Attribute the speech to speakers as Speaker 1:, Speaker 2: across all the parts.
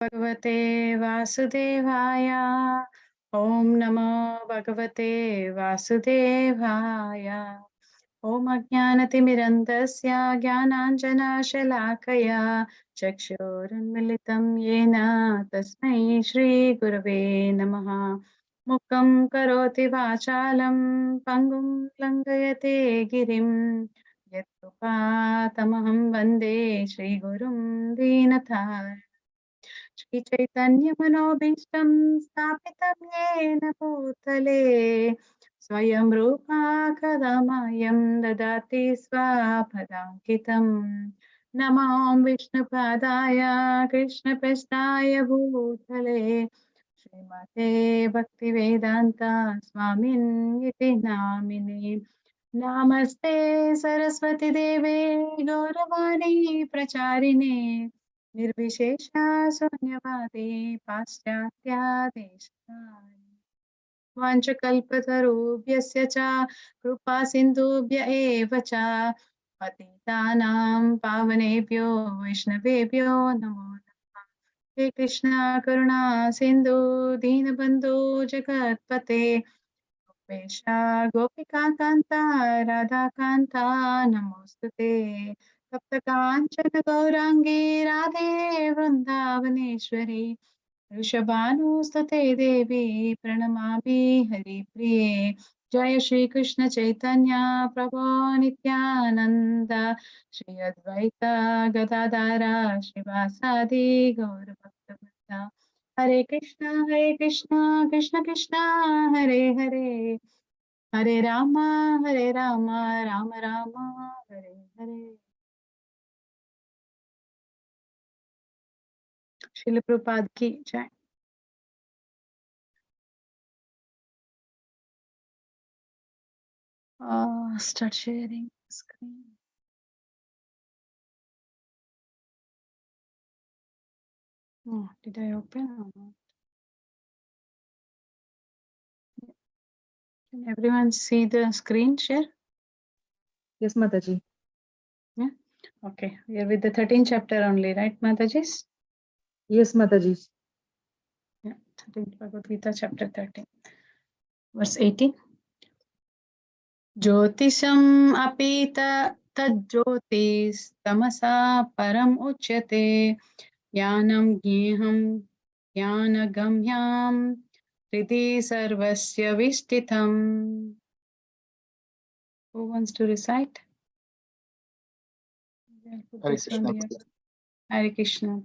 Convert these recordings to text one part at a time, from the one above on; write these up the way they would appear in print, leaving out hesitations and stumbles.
Speaker 1: भगवते वासुदेवाय। ॐ नमो भगवते वासुदेवाय। ॐ अज्ञानतिमिरन्धस्य ज्ञानाञ्जनशलाकया चक्षुरुन्मिलितं येन तस्मै श्रीगुरवे नमः। मुखं करोति वाचालं पङ्गुं लङ्घयते गिरिं यत्कृपातमहं वन्दे श्रीगुरुं दीनतारिणम्। श्रीचैतन्यमनोभीष्टं स्थापितं येन भूतले स्वयं रूपा कदामयं ददाति स्वपदाङ्कितं। नमो विष्णुपादाय कृष्णप्रस्थाय भूतले श्रीमते भक्तिवेदान्ता स्वामिन् इति नामिने। नमस्ते सरस्वती देवे गौरवाणी प्रचारिणे निर्विशेष शून्यवादी पाश्चात्यादेशतारिणे। वाञ्छकल्पतरुभ्यश्च च कृपा सिन्धुभ्य एव च पतितानां पावनेभ्यो वैष्णवेभ्यो नमो नमः। हे कृष्ण करुणा सिन्धु दीनबन्धु जगत्पते गोपेश गोपिकान्ता राधाकान्ता नमोस्तुते। सप्तकाञ्चन गौराङ्गी राधे वृन्दावनेश्वरी वृषभानुस्तुते देवी प्रणमामि हरिप्रिये। जय श्री कृष्ण चैतन्य प्रभो नित्यानंद श्री अद्वैत गदाधर श्रीवासादि गौरभक्तवृंद। हरे कृष्ण कृष्ण कृष्ण हरे हरे, हरे राम राम राम हरे हरे। श्रील प्रभुपाद की जय। Start sharing screen. Oh, did I open or not? Can everyone see the screen share?
Speaker 2: Yes, Mataji.
Speaker 1: Yeah. Okay. We are with the 13th chapter only, right, Mataji?
Speaker 2: Yes, Mataji.
Speaker 1: Yeah. 13th Bhagavad Gita, chapter 13, verse 18. Jyotisham apita tadjyotis tamasa param uchyate jnanam jneham jnanagamyam hridi sarvasya vishtitam. Who wants to recite?
Speaker 3: Hare Krishna.
Speaker 1: Hare Krishna.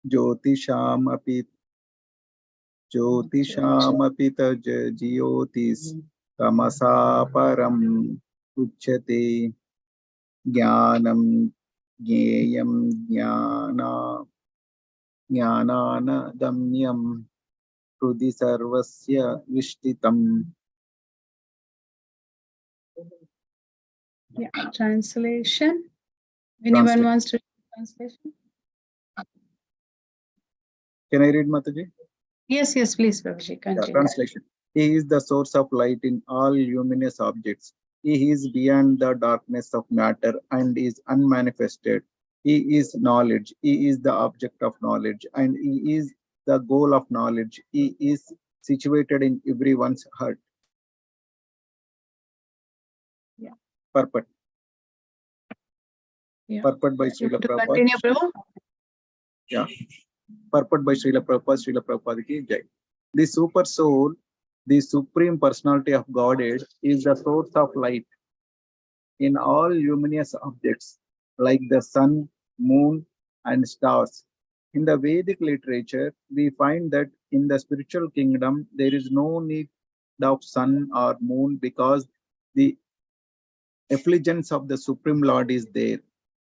Speaker 3: ज्योतिषामपि तज्ज्योतिस् तमसा परम् उच्यते ज्ञानं ज्ञेयं ज्ञानानगम्यं हृदि सर्वस्य विष्टितम्.
Speaker 1: Yeah, translation. Anyone wants to read translation?
Speaker 3: Can I read, Mataji?
Speaker 1: Yes, please, Prabhuji, continue.
Speaker 3: Translation. He is the source of light in all luminous objects. He is beyond the darkness of matter and is unmanifested. He is knowledge. He is the object of knowledge and he is the goal of knowledge. He is situated in everyone's heart.
Speaker 1: Yeah.
Speaker 3: Purport.
Speaker 1: Yeah.
Speaker 3: Purport by Srila Prabhupada.
Speaker 1: Continue, Prabhu.
Speaker 3: Yeah. Purport by Srila Prabhupada ki jai. The super soul, the supreme personality of Godhead, is the source of light in all luminous objects like the sun, moon, and stars. In the Vedic literature, we find that in the spiritual kingdom, there is no need of sun or moon because the effulgence of the Supreme Lord is there.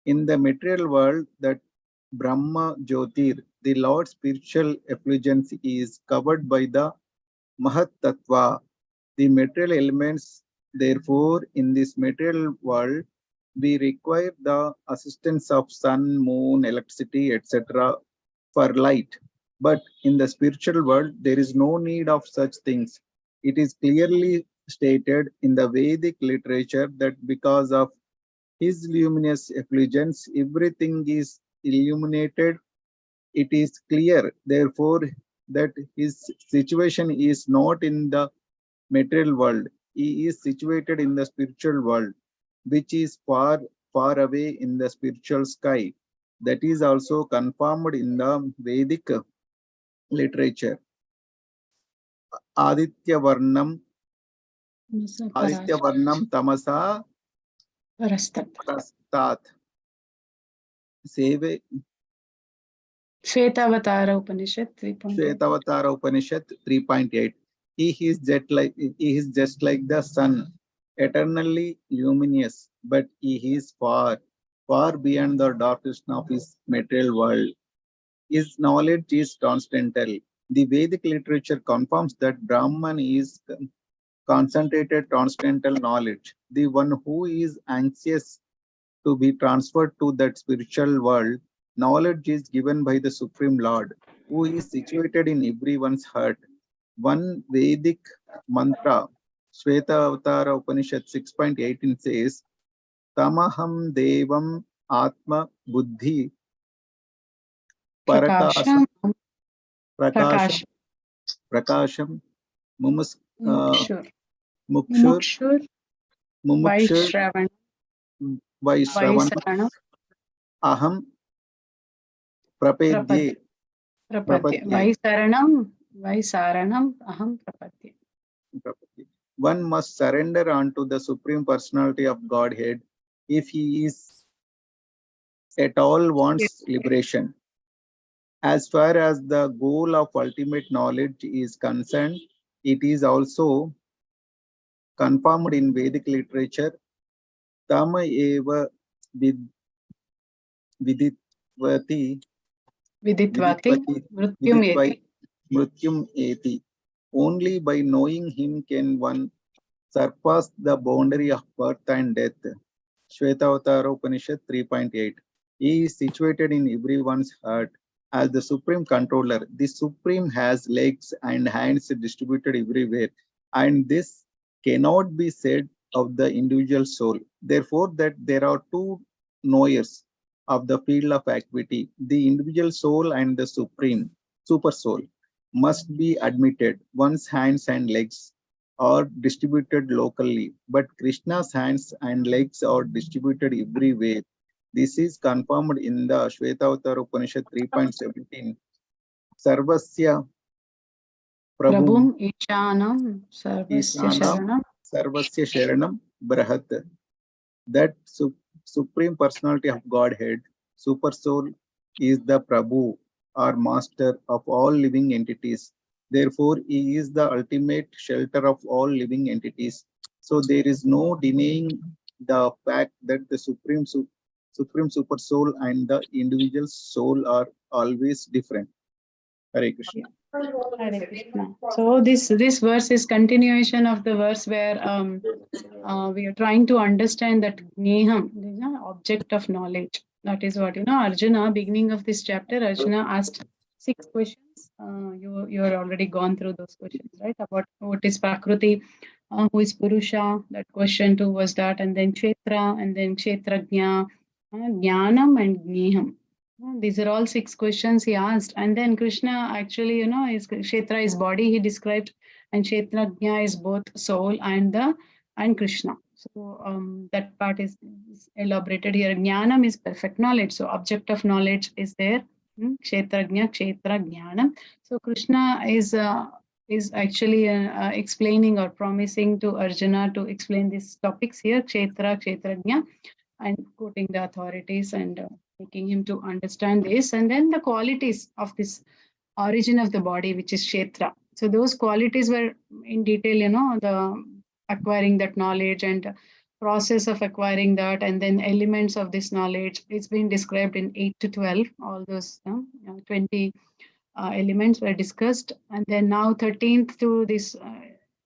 Speaker 3: In the material world, that Brahma Jyotir, the Lord's spiritual effulgence, is covered by the Mahat Tattva, the material elements. Therefore, in this material world, we require the assistance of sun, moon, electricity, etc. for light. But in the spiritual world, there is no need of such things. It is clearly stated in the Vedic literature that because of his luminous effulgence, everything is illuminated, it is clear, therefore, that his situation is not in the material world. He is situated in the spiritual world, which is far, far away in the spiritual sky. That is also confirmed in the Vedic literature. Aditya Varnam Tamasa Prastat. Seve
Speaker 1: Shvetavatara Upanishad 3.8.
Speaker 3: Shvetavatara Upanishad 3.8. He is just like the sun, eternally luminous, but he is far, far beyond the darkness of his material world. His knowledge is transcendental. The Vedic literature confirms that Brahman is concentrated transcendental knowledge. The one who is anxious to be transferred to that spiritual world, knowledge is given by the Supreme Lord, who is situated in everyone's heart. One Vedic mantra, Shvetavatara Upanishad 6.18 says, Tamaham Devam Atma Buddhi Parakasham
Speaker 1: Prakasham.
Speaker 3: Prakasham Mumus
Speaker 1: Mukshur.
Speaker 3: Mukshur
Speaker 1: Vaishravan.
Speaker 3: Vaishravan Aham Prapadye.
Speaker 1: Prapadye. Vaisaranam Aham Prapadye.
Speaker 3: One must surrender unto the Supreme Personality of Godhead if he is at all wants liberation. As far as the goal of ultimate knowledge is concerned, it is also confirmed in Vedic literature. Tama eva viditvati mrityum eti. Only by knowing him can one surpass the boundary of birth and death. Shvetavatara Upanishad 3.8. He is situated in everyone's heart as the supreme controller. The supreme has legs and hands distributed everywhere, and this cannot be said of the individual soul. Therefore, that there are two knowers of the field of activity, the individual soul and the supreme super soul, must be admitted. One's hands and legs are distributed locally, but Krishna's hands and legs are distributed everywhere. This is confirmed in the Shvetavatara Upanishad 3.17. Sarvasya Prabhum
Speaker 1: Ishanam Sarvasya
Speaker 3: Sharanam Brahat. That Supreme Personality of Godhead, Super Soul, is the Prabhu or Master of all living entities. Therefore, he is the ultimate shelter of all living entities. So there is no denying the fact that the Supreme Super Soul and the individual soul are always different. Hare Krishna.
Speaker 1: Hare Krishna. So this verse is continuation of the verse where we are trying to understand that Gneham, object of knowledge. That is what, Arjuna, beginning of this chapter, Arjuna asked 6 questions. You are already gone through those questions, right? About what is Prakruti, who is Purusha, that question 2 was that, and then Kshetra, and then Kshetrajna, Jnanam and Gneham. These are all 6 questions he asked. And then Krishna actually, is Kshetra is body he described, and Kshetrajna is both soul and Krishna. So that part is elaborated here. Jnanam is perfect knowledge. So object of knowledge is there. Kshetrajna, Kshetra, Jnanam. So Krishna is actually explaining or promising to Arjuna to explain these topics here, Kshetra, Kshetrajna, and quoting the authorities and making him to understand this. And then the qualities of this origin of the body, which is Kshetra. So those qualities were in detail, the acquiring that knowledge and process of acquiring that, and then elements of this knowledge. It's been described in 8 to 12. All those 20 elements were discussed. And then now 13th to this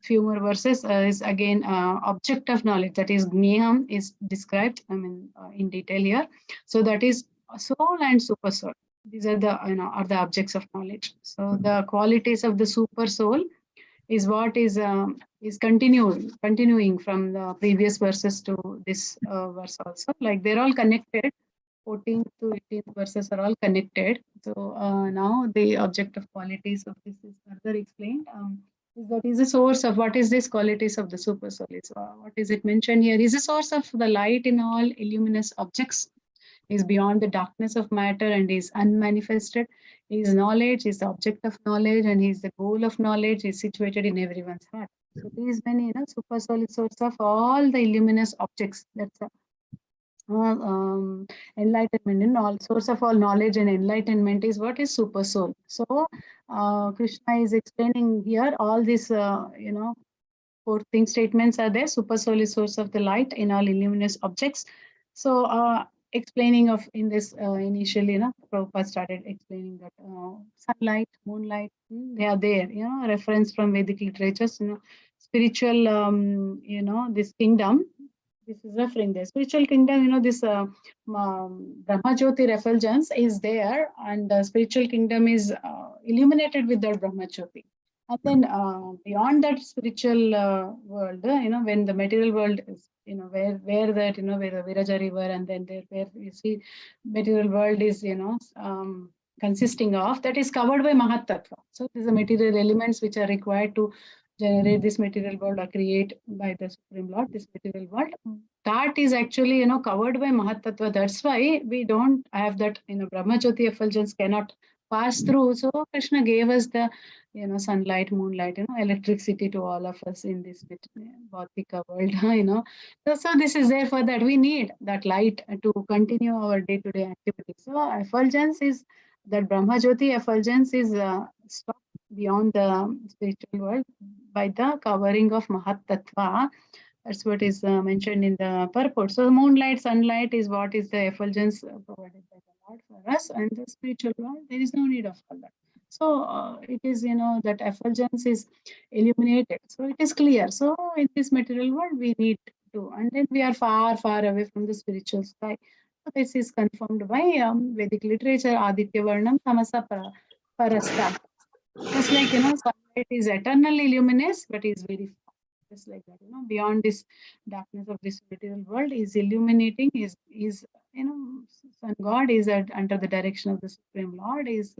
Speaker 1: few more verses is again object of knowledge, that is Gneham is described, in detail here. So that is soul and super soul. These are the the objects of knowledge. So the qualities of the super soul is what is continuing from the previous verses to this verse also. Like they're all connected. 14th to 18th verses are all connected. So now the objective qualities of this is further explained. Is that is the source of what is this qualities of the super soul? Is what is it mentioned here? Is the source of the light in all illuminous objects. Is beyond the darkness of matter and is unmanifested. His knowledge is the object of knowledge and he is the goal of knowledge. Is situated in everyone's heart. So these many, super solid source of all the illuminous objects. That's enlightenment in all source of all knowledge and enlightenment is what is super soul. So Krishna is explaining here all these four thing statements are there. Super soul is source of the light in all illuminous objects. So explaining of in this initially, Prabhupada started explaining that sunlight, moonlight, they are there, reference from Vedic literatures, spiritual, this kingdom. This is referring there. Spiritual kingdom, this Brahma Jyoti refulgence is there, and the spiritual kingdom is illuminated with that Brahma Jyoti. And then beyond that spiritual world, when the material world is, where that, where the Viraja river, and then there where you see material world is, consisting of, that is covered by Mahat Tattva. So these are material elements which are required to generate this material world or create by the Supreme Lord, this material world. That is actually, covered by Mahat Tattva. That's why we don't have that, Brahma Jyoti effulgence cannot pass through. So Krishna gave us the, sunlight, moonlight, electricity to all of us in this Bhautika world, So this is there for that. We need that light to continue our day-to-day activities. So effulgence is, that Brahma Jyoti effulgence is stopped beyond the spiritual world by the covering of Mahat Tattva. That's what is mentioned in the purport. So moonlight, sunlight is what is the effulgence provided by the Lord for us, and the spiritual world, there is no need of all that. So it is, that effulgence is illuminated. So it is clear. So in this material world, we need to, and then we are far, far away from the spiritual sky. So this is confirmed by Vedic literature, Aditya Varnam, Tamasa Parasta. Just like, sunlight is eternally luminous, but is very far. Just like that, beyond this darkness of this material world is illuminating, is Sun God is under the direction of the Supreme Lord, is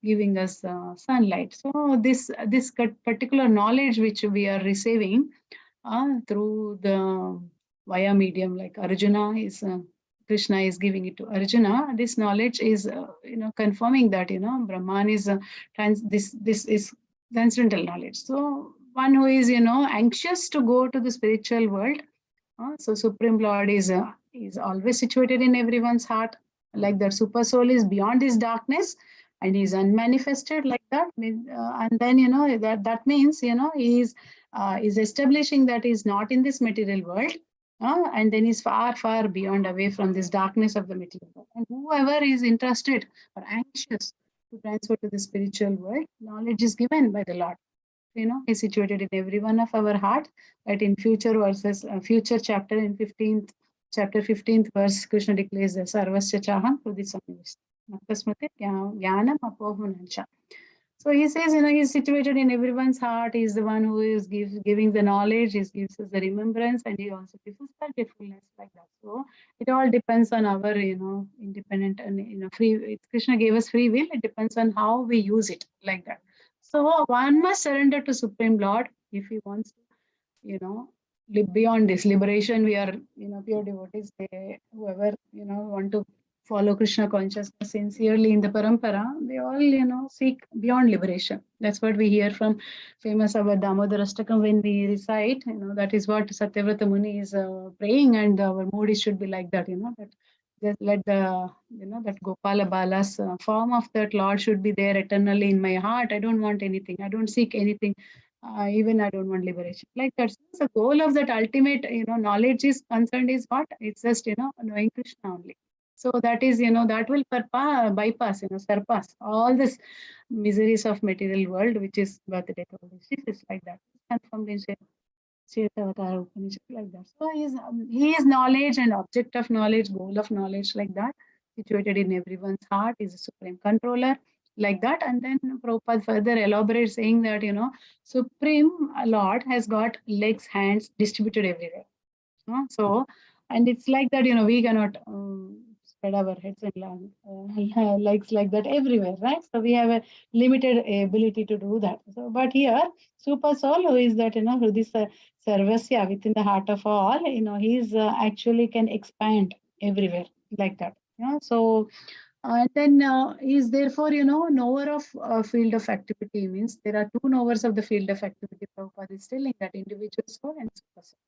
Speaker 1: giving us sunlight. So this particular knowledge which we are receiving through the via medium, like Arjuna is Krishna is giving it to Arjuna. This knowledge is confirming that Brahman is this is transcendental knowledge. So one who is anxious to go to the spiritual world, so Supreme Lord is always situated in everyone's heart, like that super soul is beyond this darkness and is unmanifested, like that. And then that means he is establishing that he is not in this material world, and then is far, far beyond, away from this darkness of the material world. And whoever is interested or anxious to transfer to the spiritual world, knowledge is given by the Lord. Is situated in every one of our heart. That in future verses, future chapter in 15th, chapter 15th verse, Krishna declares the Sarvasya Chaham Pradisamivis. Nakasmate Jnanam Apohunancha. So he says, he's situated in everyone's heart. He's the one who is giving the knowledge. He gives us the remembrance, and he also gives us forgetfulness, like that. So it all depends on our, independent and free. Krishna gave us free will. It depends on how we use it, like that. So one must surrender to Supreme Lord if he wants to, live beyond this liberation. We are, pure devotees. Whoever want to follow Krishna consciousness sincerely in the parampara, they all, seek beyond liberation. That's what we hear from famous our Damodar Astakam when we recite, that is what Satyavrata Muni is praying, and our mood should be like that, that just let the, that Gopala Bala's form of that Lord should be there eternally in my heart. I don't want anything. I don't seek anything. Even I don't want liberation. Like that. So the goal of that ultimate, knowledge is concerned is what? It's just, knowing Krishna only. So that is, that will bypass, surpass all this miseries of material world, which is birth, death, all this. It's like that. Confirmed in Shvetavatar Upanishad, like that. So he is knowledge and object of knowledge, goal of knowledge, like that, situated in everyone's heart, is a supreme controller, like that. And then Prabhupada further elaborates saying that, Supreme Lord has got legs, hands distributed everywhere. So, and it's like that, we cannot spread our heads and legs like that everywhere, right? So we have a limited ability to do that. So, but here, Super Soul, who is that, who this Sarvasya within the heart of all, he's actually can expand everywhere like that. So and then is therefore, knower of field of activity means there are two knowers of the field of activity. Prabhupada is telling that individual soul and super soul.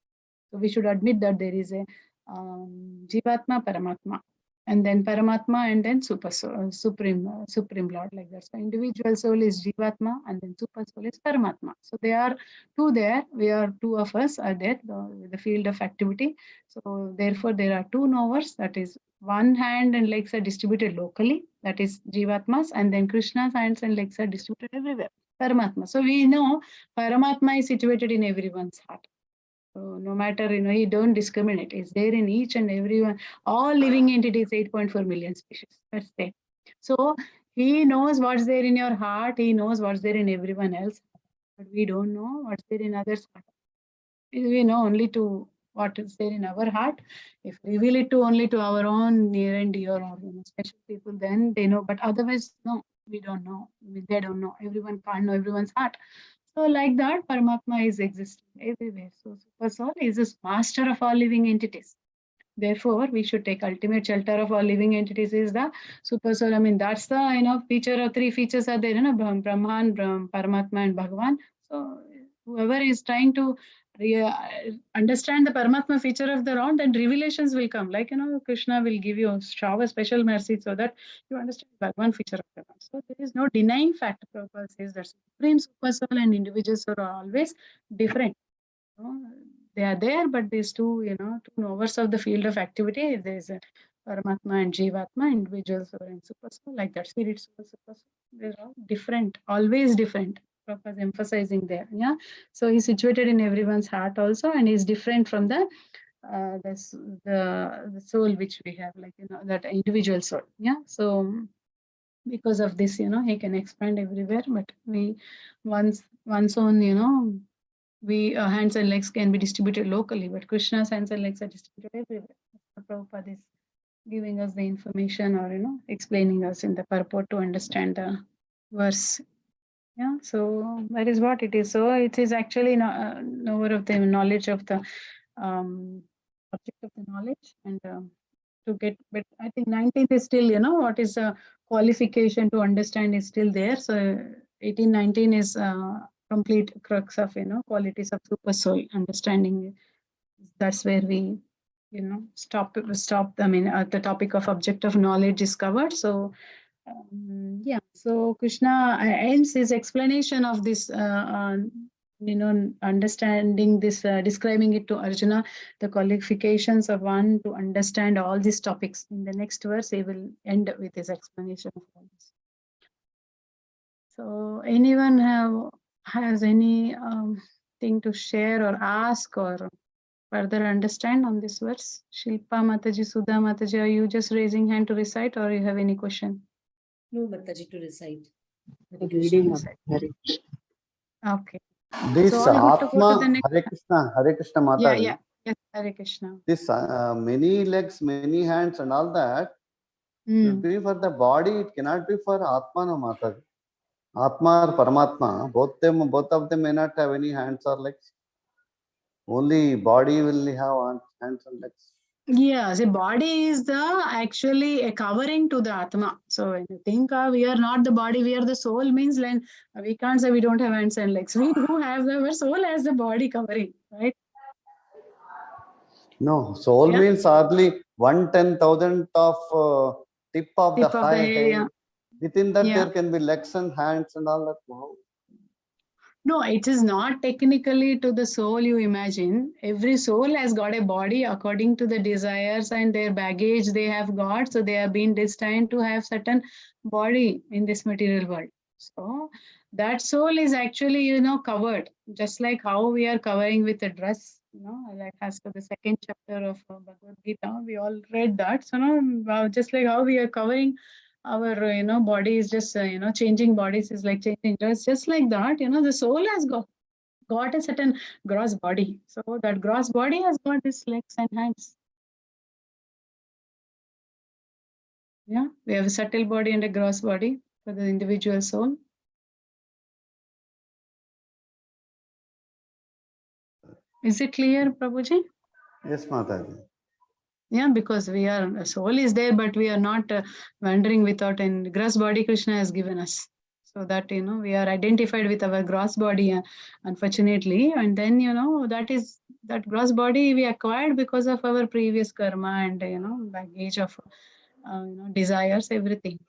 Speaker 1: So we should admit that there is a Jivatma, Paramatma, and then Paramatma, and then super soul, supreme Lord, like that. So individual soul is Jivatma, and then super soul is Paramatma. So they are two there. We are two of us are there, the field of activity. So therefore, there are two knowers. That is one hand and legs are distributed locally. That is Jivatmas, and then Krishna's hands and legs are distributed everywhere. Paramatma. So we know Paramatma is situated in everyone's heart. So no matter, he don't discriminate. It's there in each and everyone. All living entities, 8.4 million species. That's there. So he knows what's there in your heart. He knows what's there in everyone else. But we don't know what's there in others' heart. We know only to what is there in our heart. If we reveal it to only to our own near and dear or special people, then they know. But otherwise, no, we don't know. They don't know. Everyone can't know everyone's heart. So like that, Paramatma is existing everywhere. So Super Soul is this master of all living entities. Therefore, we should take ultimate shelter of all living entities is the Super Soul. I mean, that's the, feature of three features are there, Brahman, Paramatma and Bhagavan. So whoever is trying to understand the Paramatma feature of the Lord, then revelations will come. Like, Krishna will give you shower special mercy so that you understand Bhagavan feature of the Lord. So there is no denying fact. Prabhupada says that Supreme Super Soul and individual soul are always different. They are there, but these two, two knowers of the field of activity, there's a Paramatma and Jivatma, individual soul and super soul, like that, spirit soul, super soul. They're all different, always different. Prabhupada is emphasizing there. Yeah. So he's situated in everyone's heart also, and he's different from the soul which we have, like, that individual soul. Yeah. So because of this, he can expand everywhere, but we one's own, we hands and legs can be distributed locally, but Krishna's hands and legs are distributed everywhere. So Prabhupada is giving us the information or explaining us in the purport to understand the verse. Yeah, so that is what it is. So it is actually knower of the knowledge of the object of the knowledge, and to get, but I think 19th is still, what is the qualification to understand is still there. So 18, 19 is complete crux of, qualities of super soul understanding. That's where we, stop. I mean, the topic of object of knowledge is covered. So yeah, so Krishna ends his explanation of this, understanding this, describing it to Arjuna, the qualifications of one to understand all these topics. In the next verse, he will end with his explanation of all this. So anyone has any thing to share or ask or further understand on this verse? Shilpa Mataji, Sudha Mataji, are you just raising hand to recite or you have any question?
Speaker 4: No, Mataji, to recite.
Speaker 2: Reading.
Speaker 1: Okay.
Speaker 5: This
Speaker 1: So all good to go to the
Speaker 5: Atma,
Speaker 1: next.
Speaker 5: Hare Krishna Mataji.
Speaker 1: Yeah. Yes, Hare Krishna.
Speaker 5: This many legs, many hands, and all that should be for the body. It cannot be for Atma, no Mataji. Atma or Paramatma, both of them may not have any hands or legs. Only body will have hands and legs.
Speaker 1: Yeah, the body is actually a covering to the Atma. So when you think we are not the body, we are the soul, means like we can't say we don't have hands and legs. We do have our soul as the body covering, right?
Speaker 5: No, soul means hardly 1/10,000th of tip of the high
Speaker 1: head,
Speaker 5: head.
Speaker 1: yeah.
Speaker 5: Within that,
Speaker 1: Yeah.
Speaker 5: there can be legs and hands and all that. Wow.
Speaker 1: No, it is not technically to the soul you imagine. Every soul has got a body according to the desires and their baggage they have got. So they have been destined to have certain body in this material world. So that soul is actually, covered, just like how we are covering with a dress, like as per the second chapter of Bhagavad Gita, we all read that. So, just like how we are covering our body is just changing bodies is like changing dress, just like that, the soul has got a certain gross body, so that gross body has got these legs and hands. Yeah, we have a subtle body and a gross body for the individual soul. Is it clear, Prabhuji?
Speaker 5: Yes, Mataji.
Speaker 1: Yeah, because we are, soul is there, but we are not wandering without, and gross body Krishna has given us. So that, we are identified with our gross body, unfortunately. And then, that gross body we acquired because of our previous karma and, baggage of, desires, everything.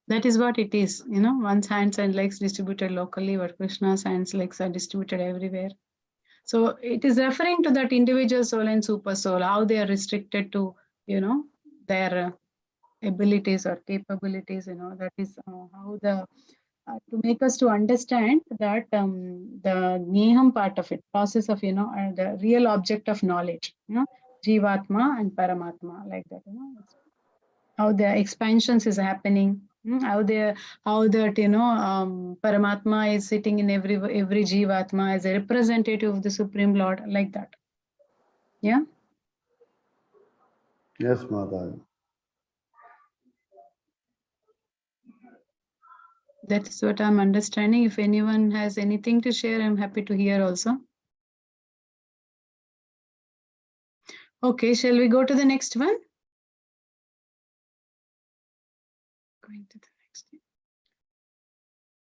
Speaker 1: That is what it is, one's hands and legs distributed locally, but Krishna's hands, legs are distributed everywhere. So it is referring to that individual soul and super soul, how they are restricted to, their abilities or capabilities, that is how to make us to understand that the Neham part of it, process of, the real object of knowledge, Jivatma and Paramatma, like that, how the expansions is happening, how that, Paramatma is sitting in every Jivatma as a representative of the Supreme Lord, like that. Yeah.
Speaker 5: Yes, Mataji.
Speaker 1: That's what I'm understanding. If anyone has anything to share, I'm happy to hear also. Okay, shall we go to the next one? Going to the next.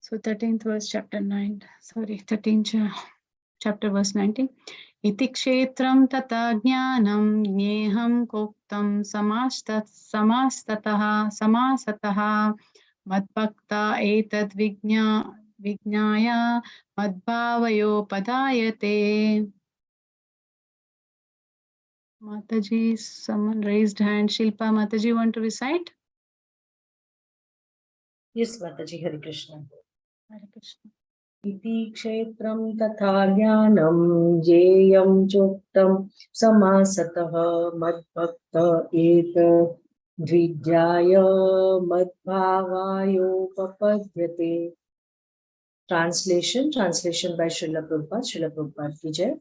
Speaker 1: So 13th verse, chapter 9. Sorry, 13th chapter verse 19. Iti kshetram tata jnanam jneham koktam samasataha madbhakta etad vijnaya madbhavayo padayate. Mataji, someone raised hand. Shilpa Mataji, want to recite?
Speaker 4: Yes, Mataji, Hare Krishna.
Speaker 1: Hare Krishna.
Speaker 4: Iti kshetram tatha jnanam jeyam choktam samasatah madbhakta et dvijaya madbhavayo papadyate. Translation by Srila Prabhupada ki jai.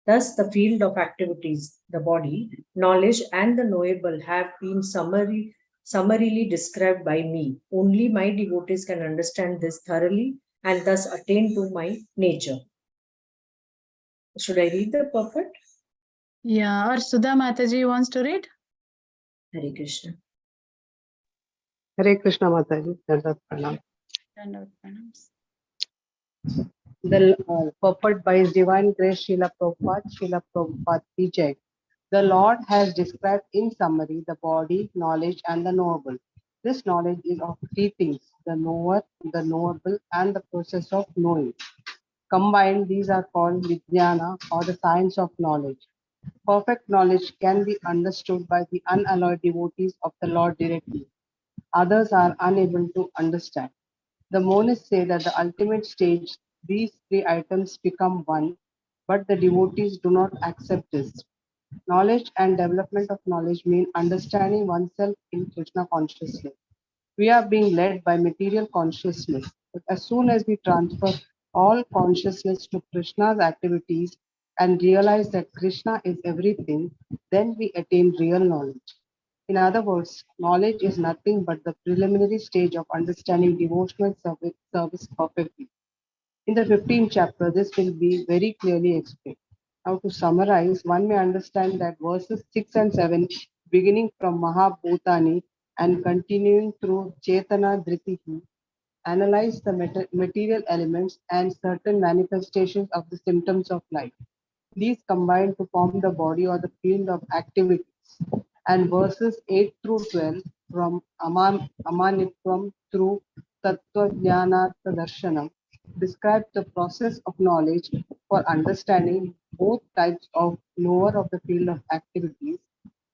Speaker 4: Thus, the field of activities, the body, knowledge, and the knowable have been summarily described by me. Only my devotees can understand this thoroughly and thus attain to my nature. Should I read the purport?
Speaker 1: Yeah, or Sudha Mataji wants to read?
Speaker 4: Hare Krishna.
Speaker 6: Hare Krishna Mataji. Dandavat Pranam.
Speaker 1: Dandavat pranams.
Speaker 6: The purport by His Divine Grace Srila Prabhupada ki jai. The Lord has described in summary the body, knowledge, and the knowable. This knowledge is of three things: the knower, the knowable, and the process of knowing. Combined, these are called Vijnana, or the science of knowledge. Perfect knowledge can be understood by the unalloyed devotees of the Lord directly. Others are unable to understand. The monists say that the ultimate stage, these three items become one, but the devotees do not accept this. Knowledge and development of knowledge mean understanding oneself in Krishna consciousness. We are being led by material consciousness, but as soon as we transfer all consciousness to Krishna's activities and realize that Krishna is everything, then we attain real knowledge. In other words, knowledge is nothing but the preliminary stage of understanding devotional service perfectly. In the 15th chapter, this will be very clearly explained. Now, to summarize, one may understand that verses 6 and 7, beginning from Mahabhutani and continuing through Chetana Dhritihi, analyze the material elements and certain manifestations of the symptoms of life. These combine to form the body or the field of activities. And verses 8 through 12 from Amanitvam through Tattva Jnanartha Darshanam describe the process of knowledge for understanding both types of knower of the field of activities,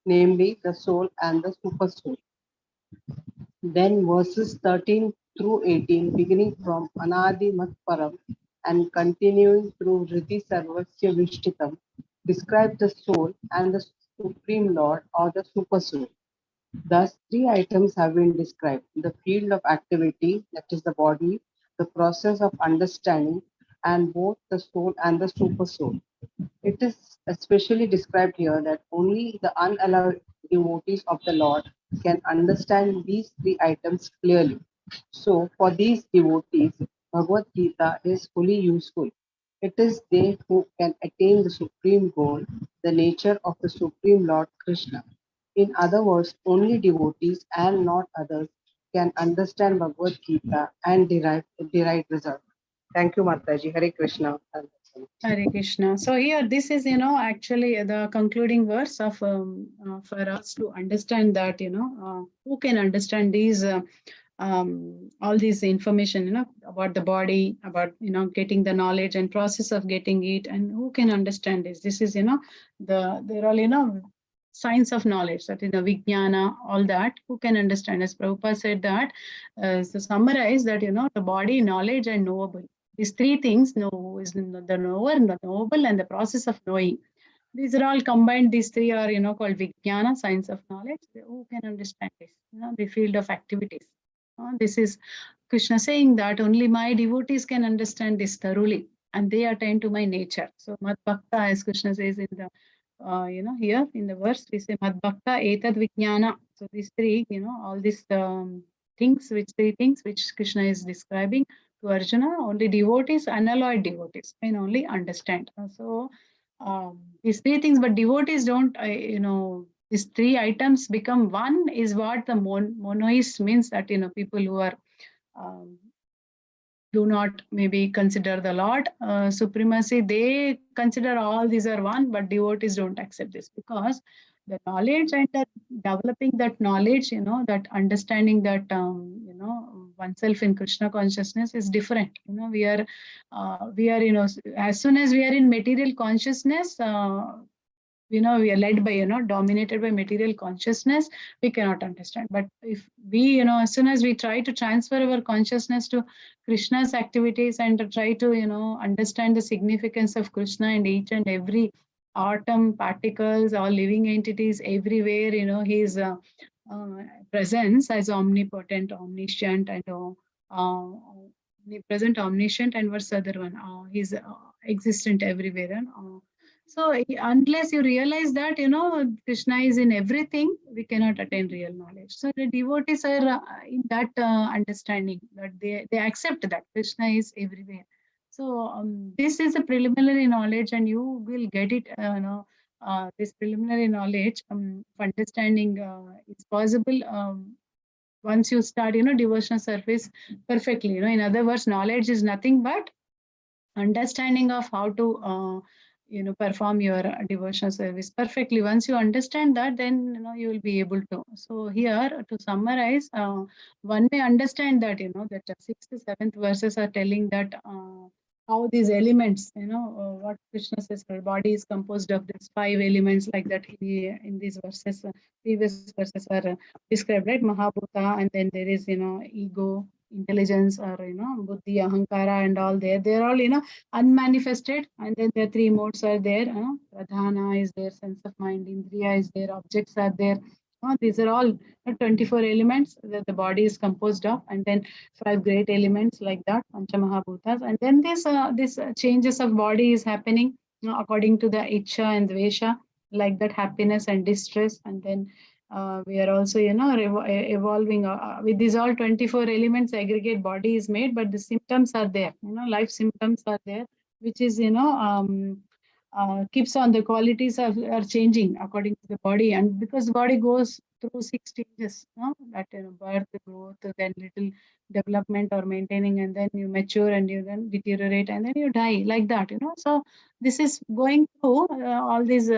Speaker 6: namely the soul and the super soul. Then verses 13 through 18, beginning from Anadi Matparam and continuing through Riti Sarvasya Vishtitam, describe the soul and the Supreme Lord or the Super Soul. Thus, three items have been described: the field of activity, that is the body, the process of understanding, and both the soul and the super soul. It is especially described here that only the unallowed devotees of the Lord can understand these three items clearly. So, for these devotees, Bhagavad Gita is fully useful. It is they who can attain the supreme goal, the nature of the Supreme Lord Krishna. In other words, only devotees and not others can understand Bhagavad Gita and derive result. Thank you, Mataji. Hare Krishna.
Speaker 1: Hare Krishna. So here, this is, actually the concluding verse of for us to understand that, who can understand these all this information, about the body, about, getting the knowledge and process of getting it, and who can understand this. This is, they're all, science of knowledge, that is the vijnana, all that, who can understand. As Prabhupada said that, to summarize that, the body, knowledge, and knowable. These three things, know is the knower, the knowable, and the process of knowing. These are all combined. These three are, called vijnana, science of knowledge. Who can understand this? The field of activities. This is Krishna saying that only my devotees can understand this thoroughly, and they attain to my nature. So Mad Bhakta, as Krishna says in the, here in the verse, we say Mad Bhakta etad vijnana. So these three, all these three things which Krishna is describing to Arjuna, only devotees, unalloyed devotees can only understand. So these three things, but devotees don't, these three items become one is what the monoist means, that, people who are do not maybe consider the Lord supremacy, they consider all these are one, but devotees don't accept this, because the knowledge and the developing that knowledge, that understanding that, oneself in Krishna consciousness is different. We are, as soon as we are in material consciousness, we are led by, dominated by material consciousness, we cannot understand. But if we, as soon as we try to transfer our consciousness to Krishna's activities and to try to, understand the significance of Krishna in each and every atom, particles, all living entities, everywhere, his presence as omnipotent, omniscient, and omnipresent, omniscient, and what's the other one? He's existent everywhere. And so unless you realize that, Krishna is in everything, we cannot attain real knowledge. So the devotees are in that understanding, that they accept that Krishna is everywhere. So this is a preliminary knowledge, and you will get it, this preliminary knowledge of understanding is possible once you start, devotional service perfectly. In other words, knowledge is nothing but understanding of how to perform your devotional service perfectly. Once you understand that, then you will be able to. So here, to summarize, one may understand that, that the 6th, 7th verses are telling that how these elements, what Krishna says, our body is composed of these 5 elements, like that in these verses, previous verses are described, right? Mahabhuta, and then there is, ego, intelligence, or, buddhi, ahankara, and all there. They're all, unmanifested, and then the 3 modes are there. Pradhana is there, sense of mind, Indriya is there, objects are there. These are all 24 elements that the body is composed of, and then 5 great elements like that, Panchamahabhutas. And then this changes of body is happening according to the Ichcha and Dvesha, like that, happiness and distress. And then we are also, evolving with these all 24 elements. Aggregate body is made, but the symptoms are there. Life symptoms are there, which is, keeps on, the qualities are changing according to the body, and because the body goes through 6 stages, that, birth, growth, then little development or maintaining, and then you mature, and you then deteriorate, and then you die, like that. So this is going through all these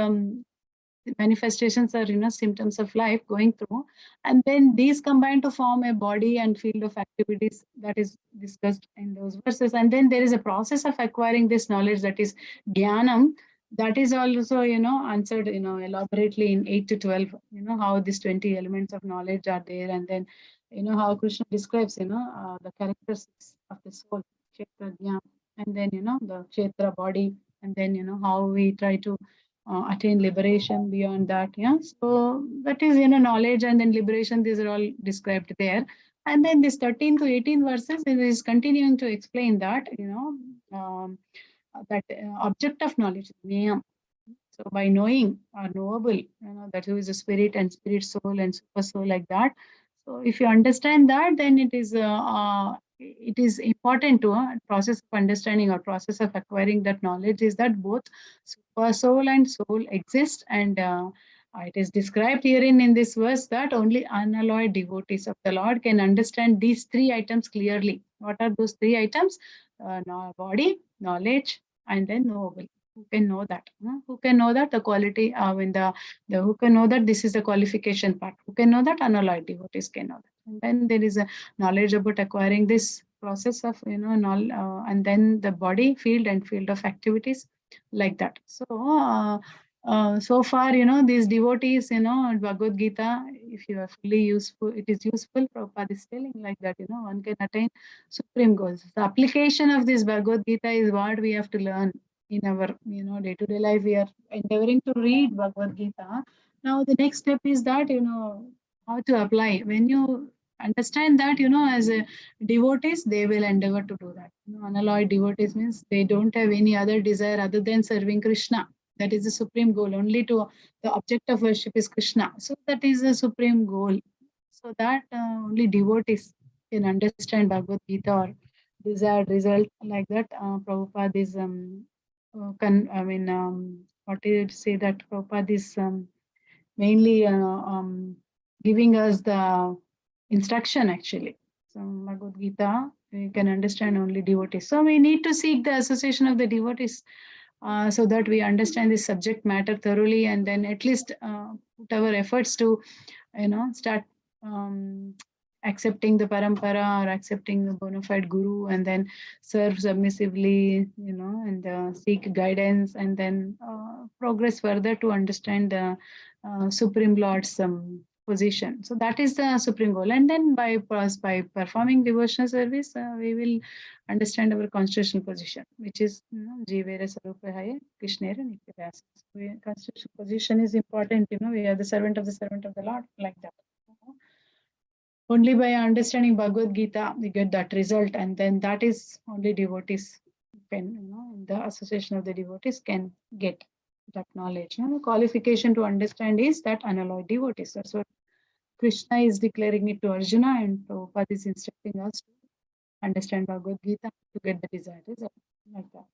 Speaker 1: manifestations are, symptoms of life going through, and then these combine to form a body and field of activities that is discussed in those verses. And then there is a process of acquiring this knowledge, that is jnanam, that is also, answered, elaborately in 8 to 12, how these 20 elements of knowledge are there, and then, how Krishna describes, the characteristics of the soul, kshetra, jnana, and then, the kshetra body, and then, how we try to attain liberation beyond that. So that is, knowledge and then liberation, these are all described there. And then this 13 to 18 verses, it is continuing to explain that, that object of knowledge, Niyam. So by knowing or knowable, that who is a spirit and spirit soul and super soul like that. So if you understand that, then it is important to process of understanding or process of acquiring that knowledge is that both super soul and soul exist, and it is described herein in this verse that only unalloyed devotees of the Lord can understand these three items clearly. What are those three items? Body, knowledge, and then knowable. Who can know that? Who can know that the quality? When the who can know that this is the qualification part? Who can know that? Unalloyed devotees can know that. And then there is a knowledge about acquiring this process of and then the body, field, and field of activities like that. So so far, these devotees, Bhagavad Gita, if you are fully useful, it is useful. Prabhupada is telling like that, one can attain supreme goals. The application of this Bhagavad Gita is what we have to learn in our, day-to-day life. We are endeavoring to read Bhagavad Gita. Now, the next step is that, how to apply. When you understand that, as a devotees, they will endeavor to do that. Unalloyed devotees means they don't have any other desire other than serving Krishna. That is the supreme goal. Only to the object of worship is Krishna. So that is the supreme goal. So that only devotees can understand Bhagavad Gita or desired result like that. Prabhupada is what did you say that Prabhupada is mainly giving us the instruction actually. So Bhagavad Gita, we can understand only devotees. So we need to seek the association of the devotees so that we understand this subject matter thoroughly, and then at least put our efforts to, start accepting the parampara or accepting the bona fide guru, and then serve submissively, and seek guidance, and then progress further to understand the Supreme Lord's position. So that is the supreme goal. And then by performing devotional service, we will understand our constitutional position, which is Jivere Sarupahaya, Krishnera Nityavasa. Constitutional position is important, we are the servant of the Lord, like that. Only by understanding Bhagavad Gita, we get that result, and then that is only devotees can, the association of the devotees can get that knowledge. The qualification to understand is that unalloyed devotees. That's what Krishna is declaring it to Arjuna, and Prabhupada is instructing us to understand Bhagavad Gita to get the desired result, like that.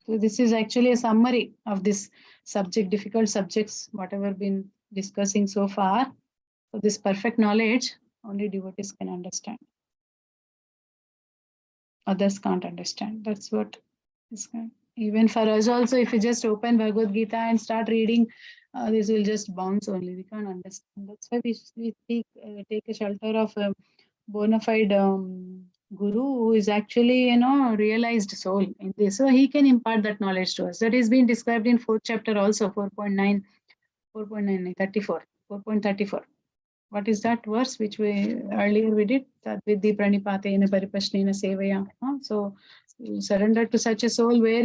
Speaker 1: So this is actually a summary of this subject, difficult subjects, whatever been discussing so far. So this perfect knowledge, only devotees can understand. Others can't understand. That's what is kind. Even for us also, if you just open Bhagavad Gita and start reading, this will just bounce only. We can't understand. That's why we take a shelter of a bona fide guru who is actually, realized soul in this. So he can impart that knowledge to us. That is being described in 4th chapter also, 4.34. What is that verse which we earlier did? That with the pranipatena paripashnena sevaya. So you surrender to such a soul where,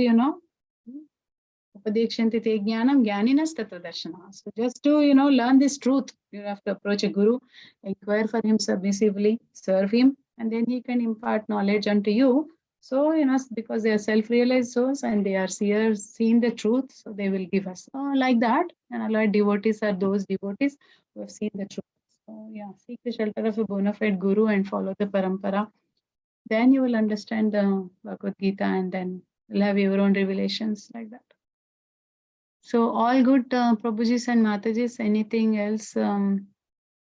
Speaker 1: upadekshanti te jnanam jnaninas tatra darshana. So just to, learn this truth, you have to approach a guru, inquire for him submissively, serve him, and then he can impart knowledge unto you. So, because they are self-realized souls and they are seeing the truth, so they will give us. Like that, and allied devotees are those devotees who have seen the truth. So, yeah, seek the shelter of a bona fide guru and follow the parampara. Then you will understand the Bhagavad Gita, and then you'll have your own revelations like that. So all good, Prabhujis and Matajis. Anything else you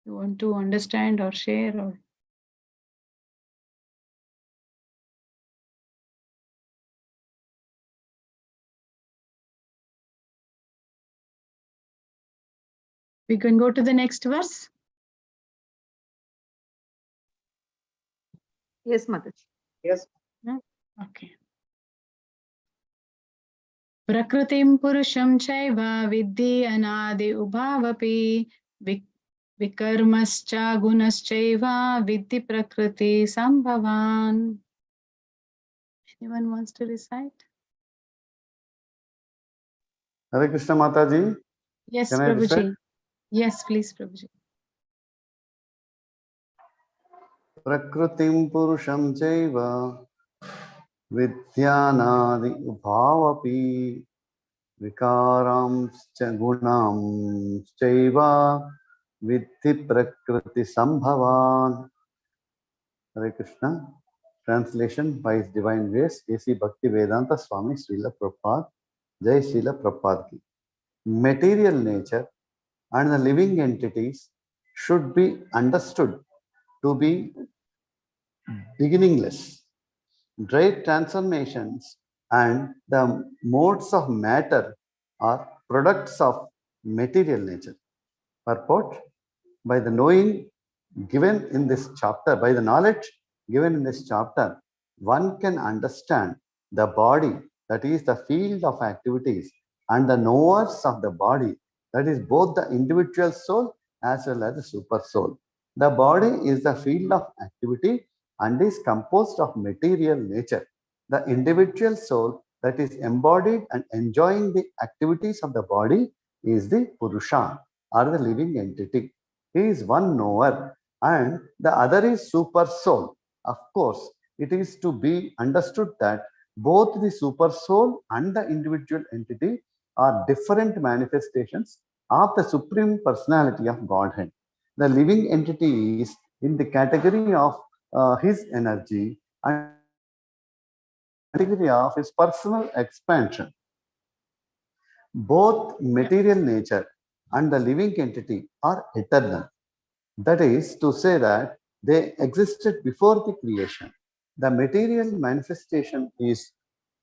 Speaker 1: want to understand or share? Or we can go to the next verse.
Speaker 2: Yes, Mataji.
Speaker 3: Yes.
Speaker 1: Okay. Prakritim purusham chaiva vidhi anadi ubhavapi vikarmascha gunaschaiva vidhi prakriti sambhavan. Anyone wants to recite?
Speaker 5: Hare Krishna Mataji.
Speaker 1: Yes,
Speaker 5: Can I recite?
Speaker 1: Prabhuji. Yes, please, Prabhuji.
Speaker 5: Prakritim Purusham Chaiva Vidyanadi Bhavapi Vikaram Gunam Chaiva Vidhi Prakriti Sambhavan. Hare Krishna. Translation by His Divine Grace, A.C. Bhakti Vedanta Swami Srila Prabhupada. Jai Srila Prabhupada ki. Material nature and the living entities should be understood to be beginningless. Great transformations and the modes of matter are products of material nature. Purport: by the knowing given in this chapter, by the knowledge given in this chapter, one can understand the body, that is the field of activities, and the knowers of the body, that is both the individual soul as well as the super soul. The body is the field of activity and is composed of material nature. The individual soul that is embodied and enjoying the activities of the body is the Purusha or the living entity. He is one knower and the other is super soul. Of course, it is to be understood that both the super soul and the individual entity are different manifestations of the Supreme Personality of Godhead. The living entity is in the category of his energy and category of his personal expansion. Both material nature and the living entity are eternal. That is to say that they existed before the creation. The material manifestation is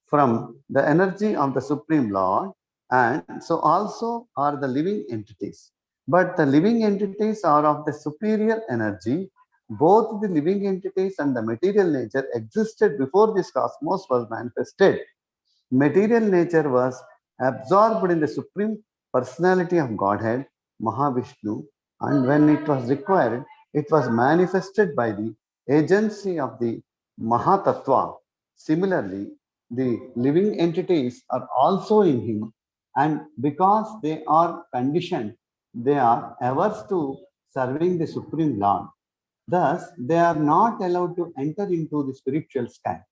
Speaker 5: from the energy of the Supreme Lord, and so also are the living entities. But the living entities are of the superior energy. Both the living entities and the material nature existed before this cosmos was manifested. Material nature was absorbed in the Supreme Personality of Godhead, Mahavishnu, and when it was required, it was manifested by the agency of the Mahatattva. Similarly, the living entities are also in him, and because they are conditioned, they are averse to serving the Supreme Lord. Thus, they are not allowed to enter into the spiritual sky.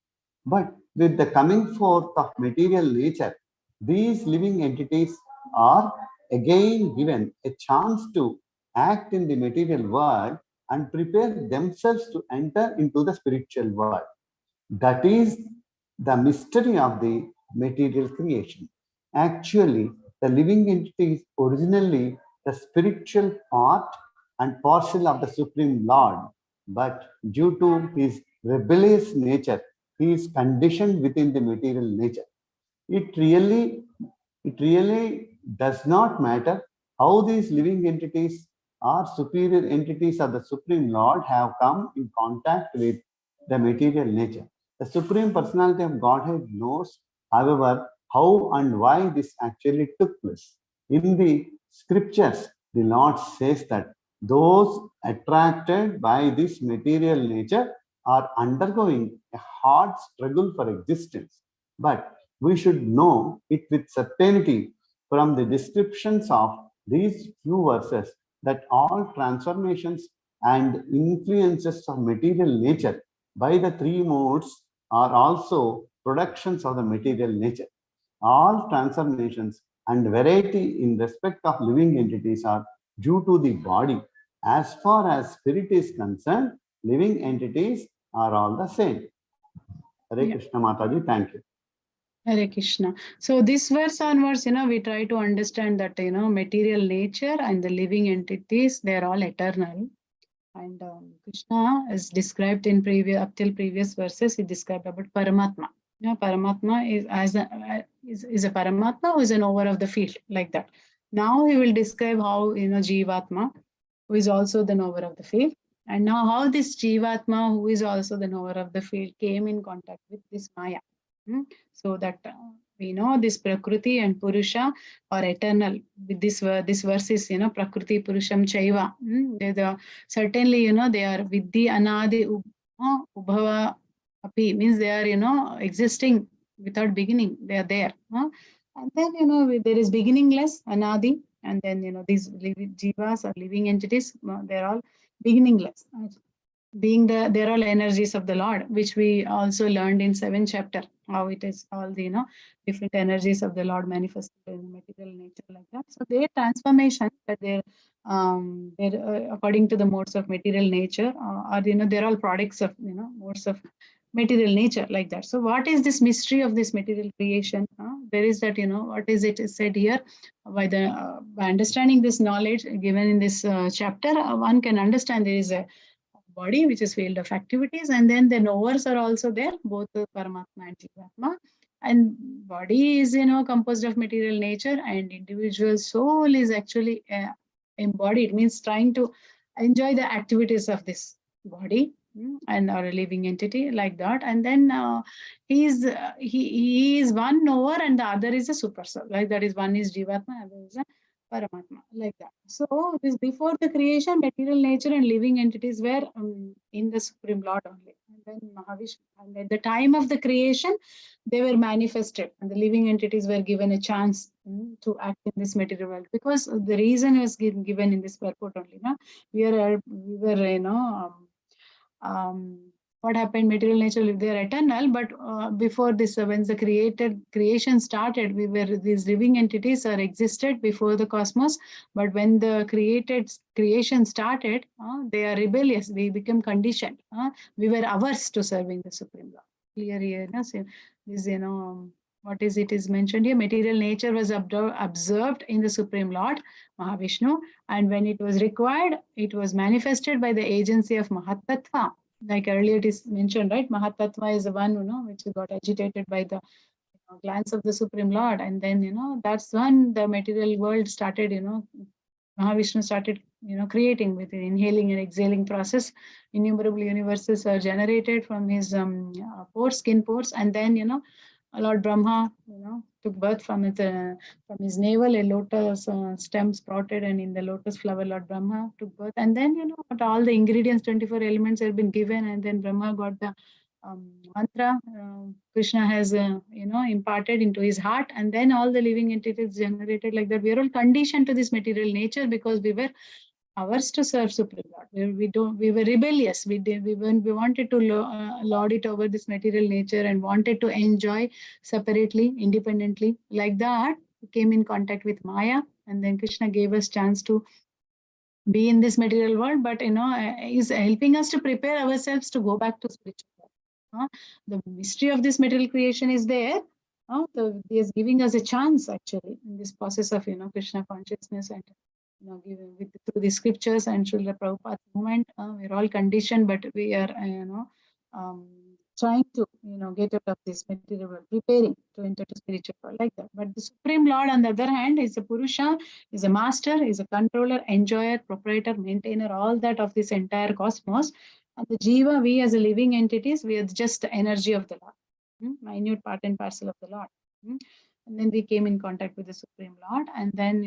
Speaker 5: But with the coming forth of material nature, these living entities are again given a chance to act in the material world and prepare themselves to enter into the spiritual world. That is the mystery of the material creation. Actually, the living entity is originally the spiritual part and parcel of the Supreme Lord, but due to his rebellious nature, he is conditioned within the material nature. It really does not matter how these living entities or superior entities of the Supreme Lord have come in contact with the material nature. The Supreme Personality of Godhead knows, however, how and why this actually took place. In the scriptures, the Lord says that those attracted by this material nature are undergoing a hard struggle for existence. But we should know it with certainty from the descriptions of these few verses that all transformations and influences of material nature by the three modes are also productions of the material nature. All transformations and variety in respect of living entities are due to the body. As far as spirit is concerned, living entities are all the same. Hare
Speaker 1: Yeah.
Speaker 5: Krishna Mataji, thank you.
Speaker 1: Hare Krishna. So this verse onwards, we try to understand that, material nature and the living entities, they're all eternal. And Krishna is described in up till previous verses, he described about Paramatma. Paramatma is a Paramatma who is a knower of the field, like that. Now he will describe how, Jivatma, who is also the knower of the field. And now how this Jivatma, who is also the knower of the field, came in contact with this Maya. So that we know this Prakriti and Purusha are eternal. With this verse is, Prakriti Purusham Chaiva. Certainly, they are Vidhi Anadi Ubhava Api, means they are, existing without beginning. They are there. And then, there is beginningless, Anadi, and then, these jivas or living entities, they're all beginningless. being they're all energies of the Lord, which we also learned in 7th chapter, how it is all the, different energies of the Lord manifested in material nature like that. So their transformation, that they're according to the modes of material nature, or, they're all products of, modes of material nature like that. So what is this mystery of this material creation? There is that, what is it is said here by understanding this knowledge given in this chapter, one can understand there is a body, which is field of activities, and then the knowers are also there, both the Paramatma and Jivatma. And body is, composed of material nature, and individual soul is actually embodied, means trying to enjoy the activities of this body, and or a living entity like that. And then he is one knower, and the other is a super soul, like that is one is Jivatma, other is a Paramatma, like that. So this before the creation, material nature and living entities were in the Supreme Lord only. And then Mahavishnu, and at the time of the creation, they were manifested, and the living entities were given a chance to act in this material world. Because the reason was given in this purport only. We were, what happened, material nature, they are eternal, but before this, when the creation started, we were, these living entities are existed before the cosmos, but when the creation started, they are rebellious, we become conditioned, we were averse to serving the Supreme Lord. Clear here, so this, what is it is mentioned here, material nature was observed in the Supreme Lord, Mahavishnu, and when it was required, it was manifested by the agency of Mahatattva. Like earlier it is mentioned, right? Mahatattva is the one, which got agitated by the glance of the Supreme Lord. And then, that's when the material world started, Mahavishnu started, creating with the inhaling and exhaling process. Innumerable universes are generated from his pores, skin pores. And then, Lord Brahma, took birth from his navel, a lotus stem sprouted, and in the lotus flower, Lord Brahma took birth. And then, all the ingredients, 24 elements have been given, and then Brahma got the mantra. Krishna has, imparted into his heart, and then all the living entities generated like that. We are all conditioned to this material nature because we were ours to serve Supreme Lord. We were rebellious. We wanted to lord it over this material nature and wanted to enjoy separately, independently. Like that, we came in contact with Maya, and then Krishna gave us chance to be in this material world, but is helping us to prepare ourselves to go back to spiritual world. The mystery of this material creation is there. He is giving us a chance actually in this process of Krishna consciousness, and given through the scriptures and Srila Prabhupada's movement. We're all conditioned, but we are trying to get out of this material world, preparing to enter to spiritual world like that. But the Supreme Lord, on the other hand, is a Purusha, is a master, is a controller, enjoyer, proprietor, maintainer, all that of this entire cosmos. And the Jiva, we as a living entities, we are just the energy of the Lord, minute part and parcel of the Lord. And then we came in contact with the Supreme Lord, and then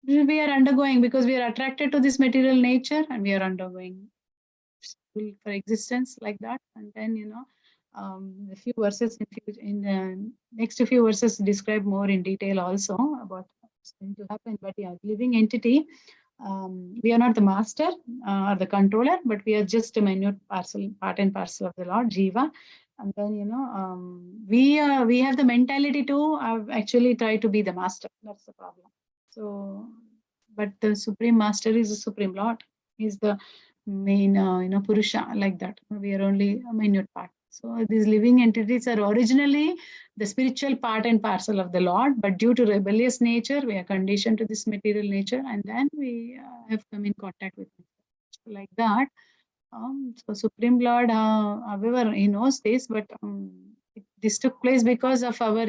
Speaker 1: we are undergoing, because we are attracted to this material nature, and we are undergoing for existence like that. And then a few verses in the next few verses describe more in detail also about what's going to happen. But yeah, living entity, we are not the master or the controller, but we are just a minute part and parcel of the Lord, Jiva. And then we have the mentality to actually try to be the master. That's the problem. So, but the Supreme Master is the Supreme Lord. He's the main Purusha, like that. We are only a minute part. So these living entities are originally the spiritual part and parcel of the Lord, but due to rebellious nature, we are conditioned to this material nature, and then we have come in contact with it. Like that. So Supreme Lord, however, he knows this, but this took place because of our,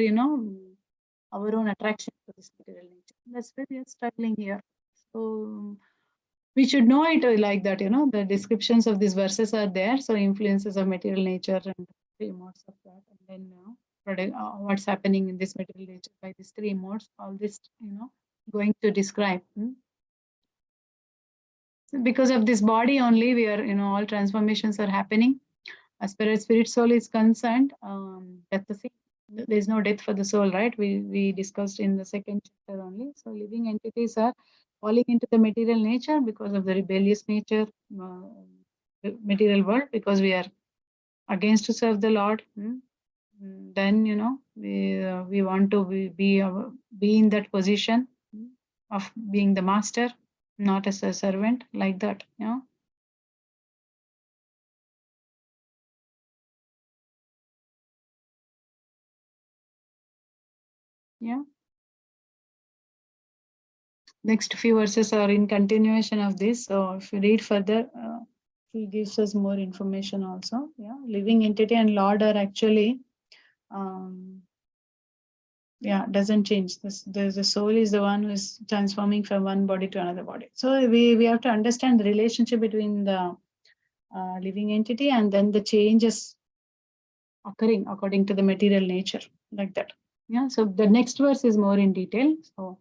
Speaker 1: our own attraction to this material nature. That's why we are struggling here. So we should know it like that, the descriptions of these verses are there. So influences of material nature and three modes of that, and then what's happening in this material nature by these three modes, all this, going to describe. Because of this body only, we are, all transformations are happening. As far as spirit soul is concerned, that's the thing. There is no death for the soul, right? We discussed in the second chapter only. So living entities are falling into the material nature because of the rebellious nature, material world, because we are against to serve the Lord. Then we want to be in that position of being the master, not as a servant, like that. Yeah. Next few verses are in continuation of this. So if you read further, he gives us more information also. Yeah, living entity and Lord are actually, doesn't change. The soul is the one who is transforming from one body to another body. So we have to understand the relationship between the living entity and then the changes occurring according to the material nature, like that. Yeah. So the next verse is more in detail. So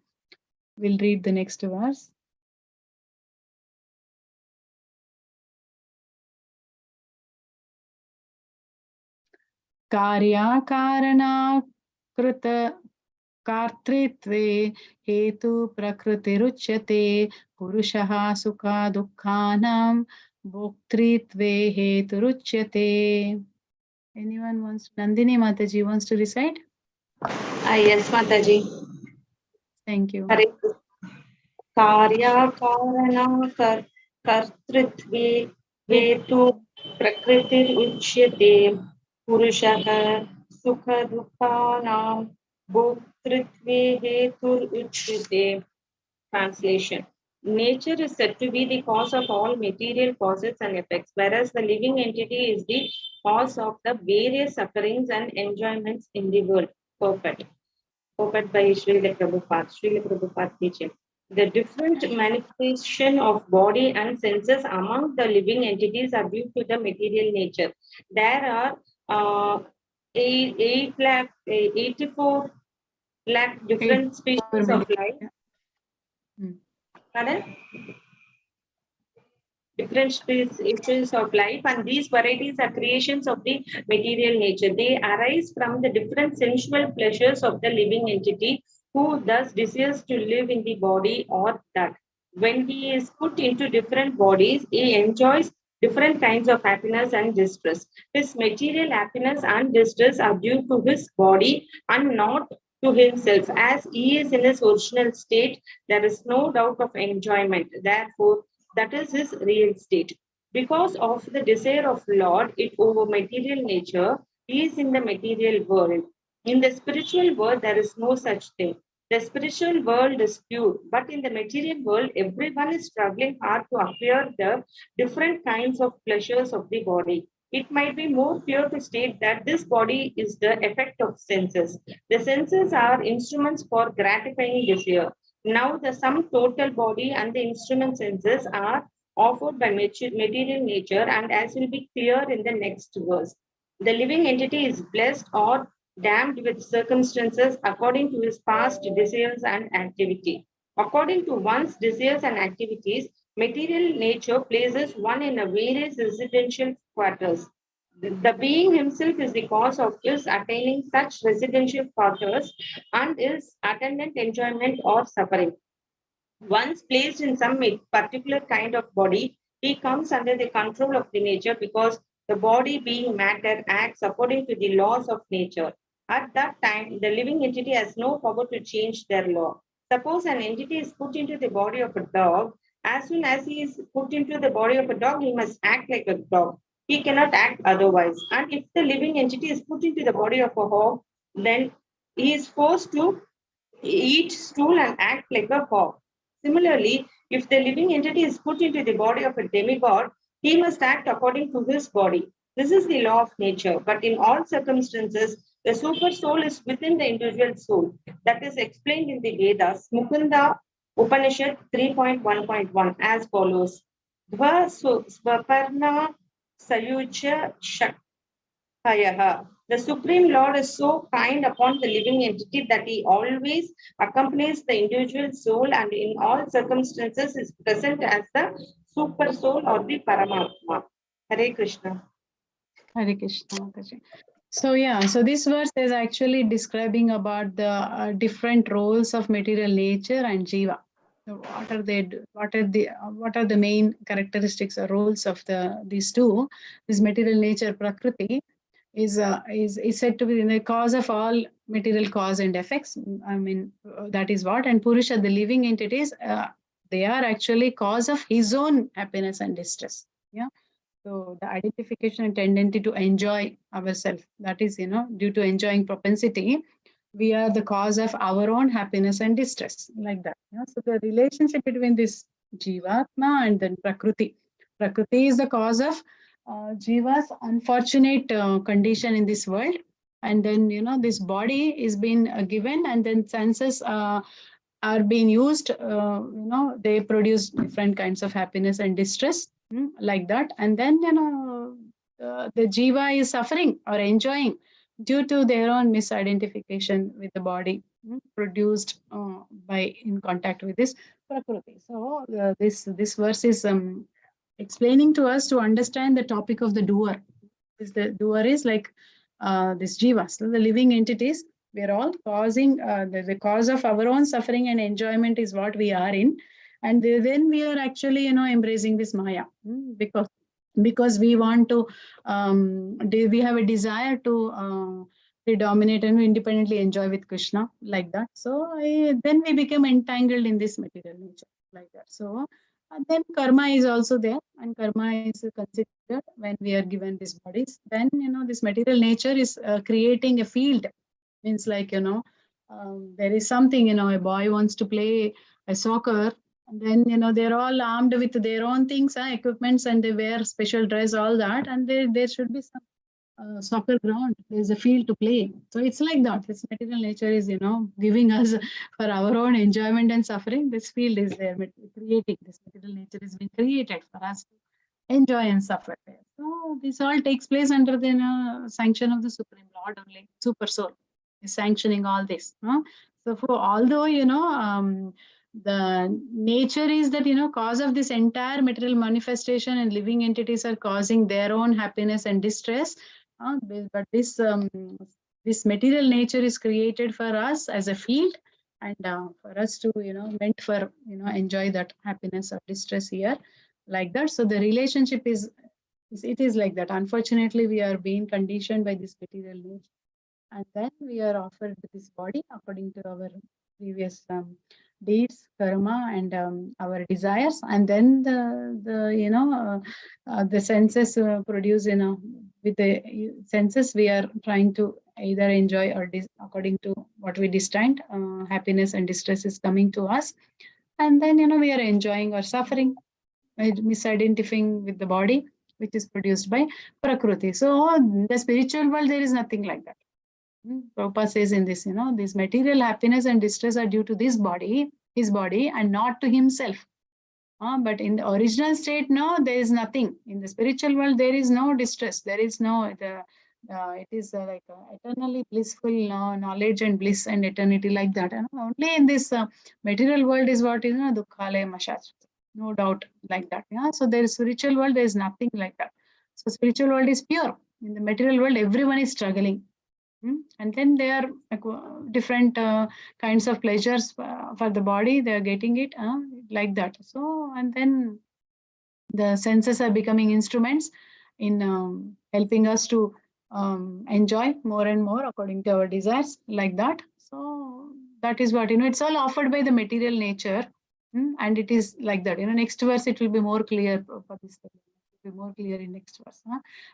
Speaker 1: we'll read the next verse. कार्याकारणकृत कर्तृत्वे हेतु प्रकृतिरुच्यते पुरुषः सुख दुःखानां भोक्तृत्वे हेतुरुच्यते. Anyone wants? Nandini Mataji wants to recite?
Speaker 7: Yes, Mataji.
Speaker 1: Thank you.
Speaker 7: कार्याकारणा कर्तृत्वे हेतु प्रकृतिरुच्यते पुरुषः सुख दुःखानां भोक्तृत्वे हेतुरुच्यते. Translation. Nature is said to be the cause of all material causes and effects, whereas the living entity is the cause of the various sufferings and enjoyments in the world. Perfect by Srila Prabhupada teaching. The different manifestation of body and senses among the living entities are due to the material nature. There are 84 lakh different species of life. Different species of life, and these varieties are creations of the material nature. They arise from the different sensual pleasures of the living entity, who thus desires to live in the body or that. When he is put into different bodies, he enjoys different kinds of happiness and distress. His material happiness and distress are due to his body and not to himself. As he is in his original state, there is no doubt of enjoyment. Therefore, that is his real state. Because of the desire of Lord, it over material nature, he is in the material world. In the spiritual world, there is no such thing. The spiritual world is pure, but in the material world, everyone is struggling hard to acquire the different kinds of pleasures of the body. It might be more clear to state that this body is the effect of senses. The senses are instruments for gratifying desire. Now, the sum total body and the instrument senses are offered by material nature, and as will be clear in the next verse. The living entity is blessed or damned with circumstances according to his past desires and activity. According to one's desires and activities, material nature places one in a various residential quarters. The being himself is the cause of his attaining such residential quarters and his attendant enjoyment or suffering. Once placed in some particular kind of body, he comes under the control of the nature, because the body, being matter, acts according to the laws of nature. At that time, the living entity has no power to change their law. Suppose an entity is put into the body of a dog. As soon as he is put into the body of a dog, he must act like a dog. He cannot act otherwise. And if the living entity is put into the body of a hog, then he is forced to eat stool and act like a hog. Similarly, if the living entity is put into the body of a demigod, he must act according to his body. This is the law of nature, but in all circumstances, the super soul is within the individual soul. That is explained in the Vedas, Mukunda Upanishad 3.1.1 as follows. Dva Swaparna Sayuja Shakhayaha. The Supreme Lord is so kind upon the living entity that he always accompanies the individual soul and in all circumstances is present as the super soul or the Paramatma. Hare Krishna.
Speaker 1: Hare Krishna. So this verse is actually describing about the different roles of material nature and jiva. So what are they? What are the main characteristics or roles of these two? This material nature, Prakriti, is said to be the cause of all material cause and effects. I mean, that is what. And Purusha, the living entities, they are actually cause of his own happiness and distress. Yeah. So the identification and tendency to enjoy ourselves, that is, due to enjoying propensity, we are the cause of our own happiness and distress, like that. Yeah? So the relationship between this Jivatma and then Prakriti. Prakriti is the cause of Jiva's unfortunate condition in this world. And then, this body is being given, and then senses are being used, they produce different kinds of happiness and distress, like that. And then, the Jiva is suffering or enjoying due to their own misidentification with the body, produced by in contact with this Prakriti. So this verse is explaining to us to understand the topic of the doer. The doer is like this Jiva, so the living entities. We are all causing the cause of our own suffering and enjoyment is what we are in, and then we are actually embracing this Maya, because we want to we have a desire to predominate and independently enjoy with Krishna, like that. So then we become entangled in this material nature, like that. So then karma is also there, and karma is considered when we are given these bodies. Then this material nature is creating a field. Means like there is something, a boy wants to play a soccer, and then they're all armed with their own things, equipments, and they wear special dress, all that, and there should be some soccer ground. There's a field to play. So it's like that. This material nature is giving us for our own enjoyment and suffering. This field is there, creating this material nature is being created for us to enjoy and suffer there. So this all takes place under the sanction of the Supreme Lord only. Super Soul is sanctioning all this. So for although the nature is that cause of this entire material manifestation, and living entities are causing their own happiness and distress, but this material nature is created for us as a field, and for us to meant for enjoy that happiness or distress here, like that. So the relationship is like that. Unfortunately, we are being conditioned by this material nature, and then we are offered this body according to our previous deeds, karma, and our desires, and then the senses produce with the senses we are trying to either enjoy or according to what we destined, happiness and distress is coming to us, and then we are enjoying or suffering by misidentifying with the body, which is produced by Prakriti. So in the spiritual world there is nothing like that. Prabhupada says in this, this material happiness and distress are due to this body, his body, and not to himself. But in the original state, no, there is nothing. In the spiritual world, there is no distress. There is no, it is like eternally blissful knowledge and bliss and eternity, like that. And only in this material world is what is dukkhalaya mashach. No doubt, like that. Yeah. So there is spiritual world, there is nothing like that. So spiritual world is pure. In the material world, everyone is struggling. And then there are different kinds of pleasures for the body, they are getting it like that. So, and then the senses are becoming instruments in helping us to enjoy more and more according to our desires, like that. So that is what, it's all offered by the material nature, and it is like that. Next verse, it will be more clear for this. It will be more clear in next verse.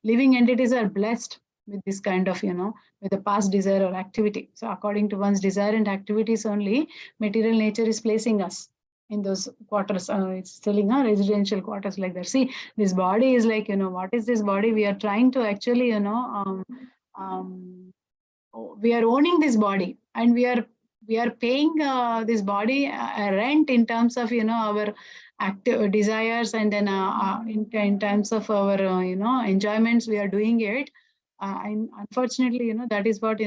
Speaker 1: Living entities are blessed with this kind of, with the past desire or activity. So according to one's desire and activities only, material nature is placing us in those quarters. It's telling residential quarters, like that. See, this body is like, what is this body? We are trying to actually, we are owning this body, and we are paying this body a rent in terms of, our active desires, and then in terms of our, enjoyments, we are doing it. And unfortunately, that is what,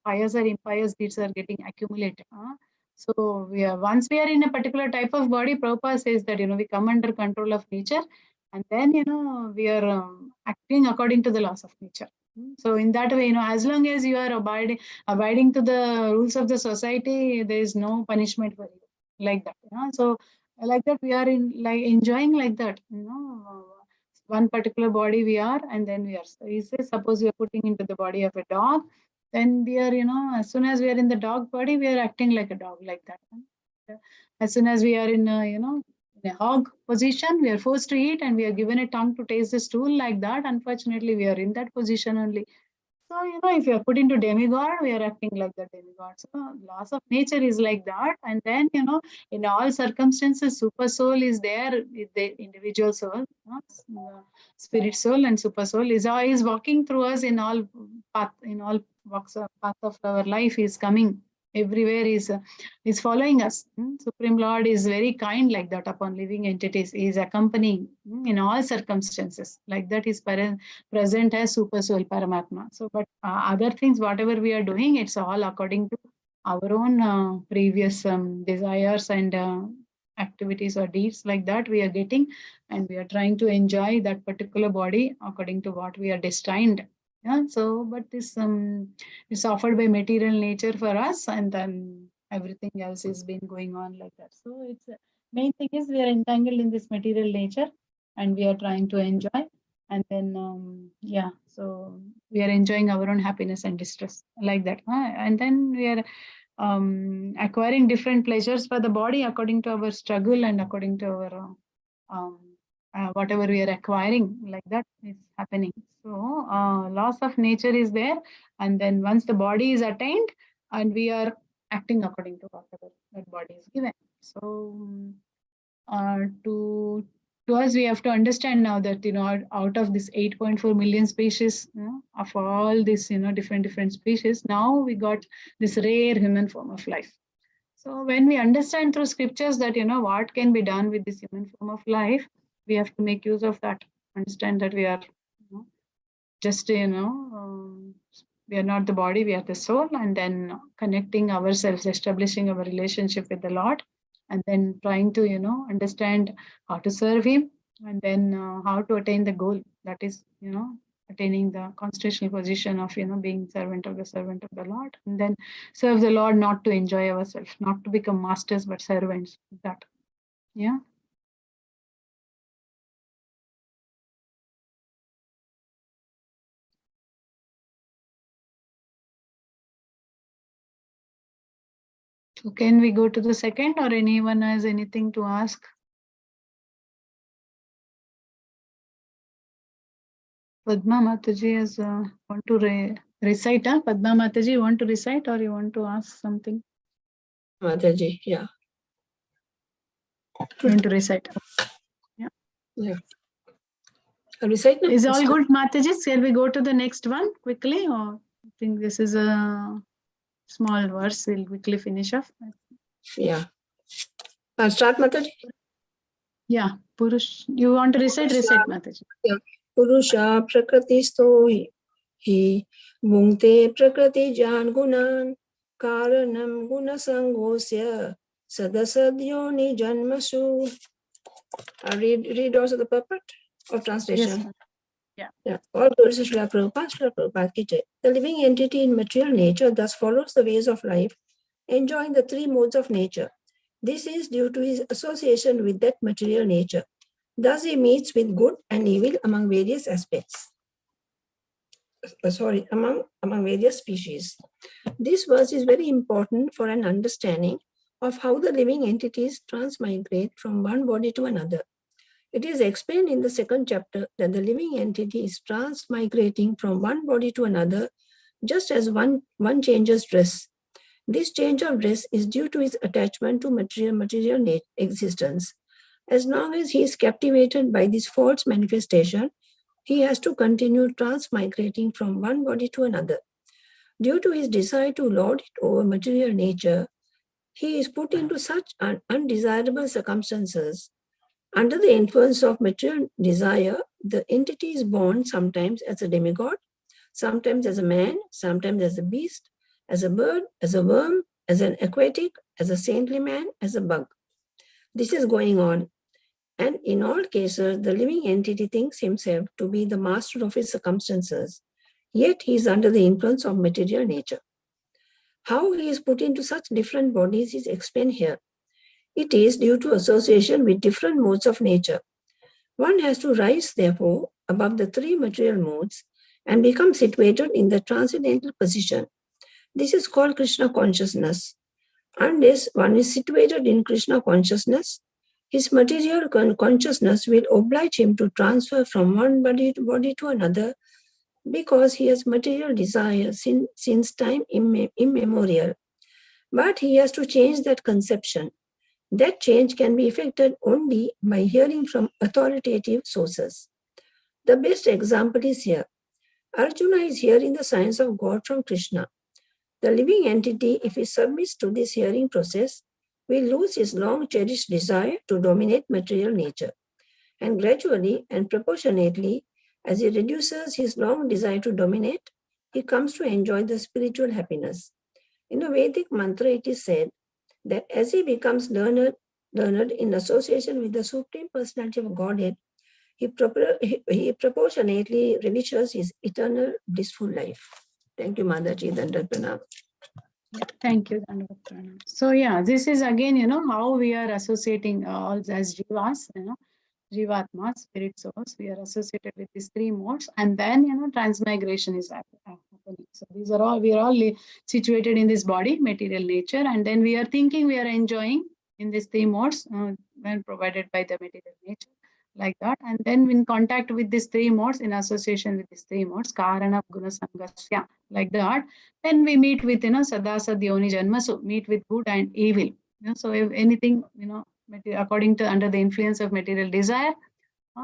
Speaker 1: pious or impious deeds are getting accumulated. So once we are in a particular type of body, Prabhupada says that, we come under control of nature, and then, we are acting according to the laws of nature. So in that way, as long as you are abiding to the rules of the society, there is no punishment for you. like that. So like that we are in like enjoying like that, one particular body we are, and then we are. So he says, suppose we are putting into the body of a dog, then we are, as soon as we are in the dog body, we are acting like a dog, like that. As soon as we are in in a hog position, we are forced to eat, and we are given a tongue to taste the stool, like that. Unfortunately, we are in that position only. So, if you are put into demigod, we are acting like the demigod. So, laws of nature is like that. And then, in all circumstances, super soul is there with the individual soul. Spirit soul and super soul is walking through us in all path, in all walks of path of our life is coming. Everywhere is following us. Supreme Lord is very kind like that upon living entities. He is accompanying in all circumstances. Like that is present as super soul Paramatma. So, but other things, whatever we are doing, it's all according to our own previous desires and activities or deeds, like that we are getting, and we are trying to enjoy that particular body according to what we are destined. So, but this is offered by material nature for us, and then everything else is been going on like that. So it's main thing is we are entangled in this material nature, and we are trying to enjoy, and then so we are enjoying our own happiness and distress, like that. And then we are acquiring different pleasures for the body according to our struggle and according to our whatever we are acquiring, like that is happening. So loss of nature is there, and then once the body is attained, and we are acting according to whatever that body is given. So to us, we have to understand now that out of this 8.4 million species, of all this different species, now we got this rare human form of life. So when we understand through scriptures that what can be done with this human form of life, we have to make use of that. Understand that we are just we are not the body, we are the soul, and then connecting ourselves, establishing our relationship with the Lord, and then trying to understand how to serve Him, and then how to attain the goal, that is attaining the constitutional position of being servant of the Lord, and then serve the Lord, not to enjoy ourselves, not to become masters but servants. That So can we go to the second, or anyone has anything to ask? Padma Mataji has want to recite. Padma Mataji, you want to recite, or you want to ask something?
Speaker 8: Mataji, yeah.
Speaker 1: You want to recite?
Speaker 8: Yeah. I'll recite now.
Speaker 1: Is all good, Mataji? Shall we go to the next one quickly, or I think this is a small verse. We'll quickly finish off.
Speaker 8: Yeah. I'll start, Mataji.
Speaker 1: Yeah, Purush. You want to recite? Recite, Mataji.
Speaker 8: Yeah. Purusha prakratisto hi mungte prakrati jan gunan karanam gunasangosya sadasadyoni janmasu. I read also the purport of translation.
Speaker 1: Yes.
Speaker 8: Yeah. All glories to Srila Prabhupada, Srila Prabhupada ki jai. The living entity in material nature thus follows the ways of life, enjoying the three modes of nature. This is due to his association with that material nature. Thus he meets with good and evil among various aspects. Among various species. This verse is very important for an understanding of how the living entities transmigrate from one body to another. It is explained in the second chapter that the living entity is transmigrating from one body to another, just as one changes dress. This change of dress is due to his attachment to material existence. As long as he is captivated by this false manifestation, he has to continue transmigrating from one body to another. Due to his desire to lord it over material nature, he is put into such undesirable circumstances. Under the influence of material desire, the entity is born sometimes as a demigod, sometimes as a man, sometimes as a beast, as a bird, as a worm, as an aquatic, as a saintly man, as a bug. This is going on. And in all cases, the living entity thinks himself to be the master of his circumstances, yet he is under the influence of material nature. How he is put into such different bodies is explained here. It is due to association with different modes of nature. One has to rise, therefore, above the three material modes and become situated in the transcendental position. This is called Krishna consciousness. Unless one is situated in Krishna consciousness, his material consciousness will oblige him to transfer from one body to another because he has material desires since time immemorial. But he has to change that conception. That change can be effected only by hearing from authoritative sources. The best example is here. Arjuna is hearing the science of God from Krishna. The living entity, if he submits to this hearing process, will lose his long cherished desire to dominate material nature. And gradually and proportionately, as he reduces his long desire to dominate, he comes to enjoy the spiritual happiness. In a Vedic mantra, it is said that as he becomes learned in association with the Supreme Personality of Godhead, he proportionately relishes his eternal blissful life. Thank you, Mataji. Dandavat Pranam.
Speaker 1: Thank you, Dandavat Pranam. So yeah, this is again, how we are associating all as jivas, Jivatma, spirit souls, we are associated with these three modes, and then transmigration is happening. So these are all, we are all situated in this body, material nature, and then we are thinking we are enjoying in these three modes when provided by the material nature, like that. And then in contact with these three modes, in association with these three modes, Karana Guna Sangasya, like that, then we meet with Sadasa Dyoni Janma, so meet with good and evil. So if anything, according to under the influence of material desire,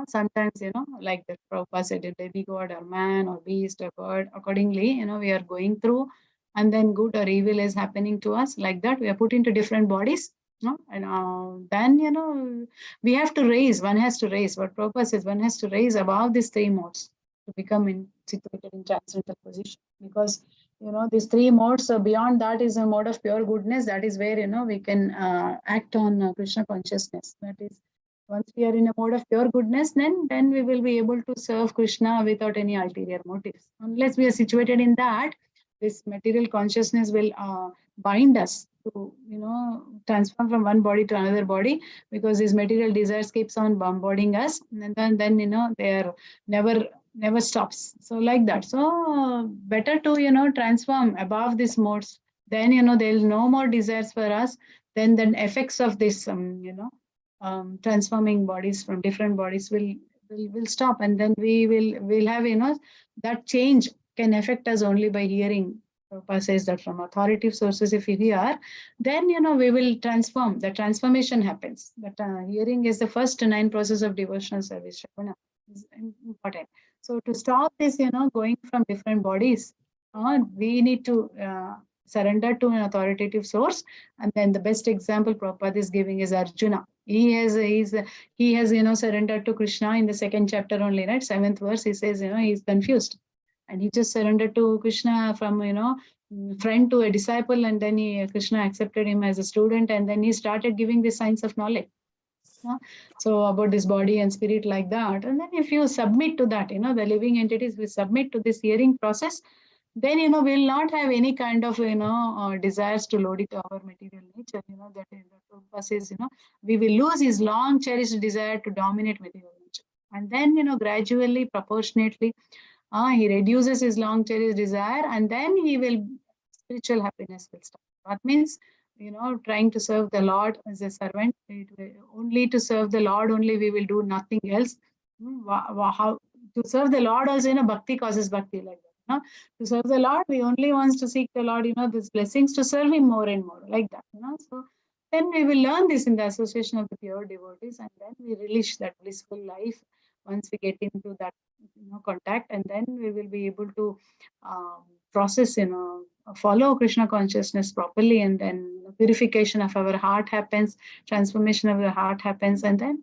Speaker 1: sometimes like the Prabhupada said, a baby god or man or beast or bird, accordingly we are going through, and then good or evil is happening to us, like that we are put into different bodies, and then we have to raise, one has to raise, what Prabhupada says, one has to raise above these three modes to become situated in transcendental position, because these three modes, beyond that is a mode of pure goodness. That is where we can act on Krishna consciousness. That is, once we are in a mode of pure goodness, then we will be able to serve Krishna without any ulterior motives. Unless we are situated in that, this material consciousness will bind us to transform from one body to another body, because these material desires keeps on bombarding us, and then they are never stops. So like that. So better to transform above these modes. Then there is no more desires for us. Then the effects of this transforming bodies from different bodies will stop, and then we'll have that change can affect us only by hearing. Prabhupada says that from authoritative sources, if we hear, then we will transform. The transformation happens. That hearing is the first 9 process of devotional service. Shravana is important. So to stop this, going from different bodies, we need to surrender to an authoritative source. And then the best example Prabhupada is giving is Arjuna. He has surrendered to Krishna in the 2nd chapter only, right? 7th verse, he says, he's confused. And he just surrendered to Krishna from, friend to a disciple, and then Krishna accepted him as a student, and then he started giving the signs of knowledge. So about this body and spirit, like that. And then if you submit to that, the living entities will submit to this hearing process, then we'll not have any kind of desires to load it to our material nature. That is the purpose is we will lose his long cherished desire to dominate material nature, and then gradually, proportionately, he reduces his long cherished desire, and then spiritual happiness will start. That means trying to serve the Lord as a servant, only to serve the Lord only, we will do nothing else. How to serve the Lord also, bhakti causes bhakti, like that. To serve the Lord, we only wants to seek the Lord, these blessings to serve him more and more, like that. So then we will learn this in the association of the pure devotees, and then we relish that blissful life once we get into that contact, and then we will be able to process, follow Krishna consciousness properly, and then purification of our heart happens, transformation of the heart happens, and then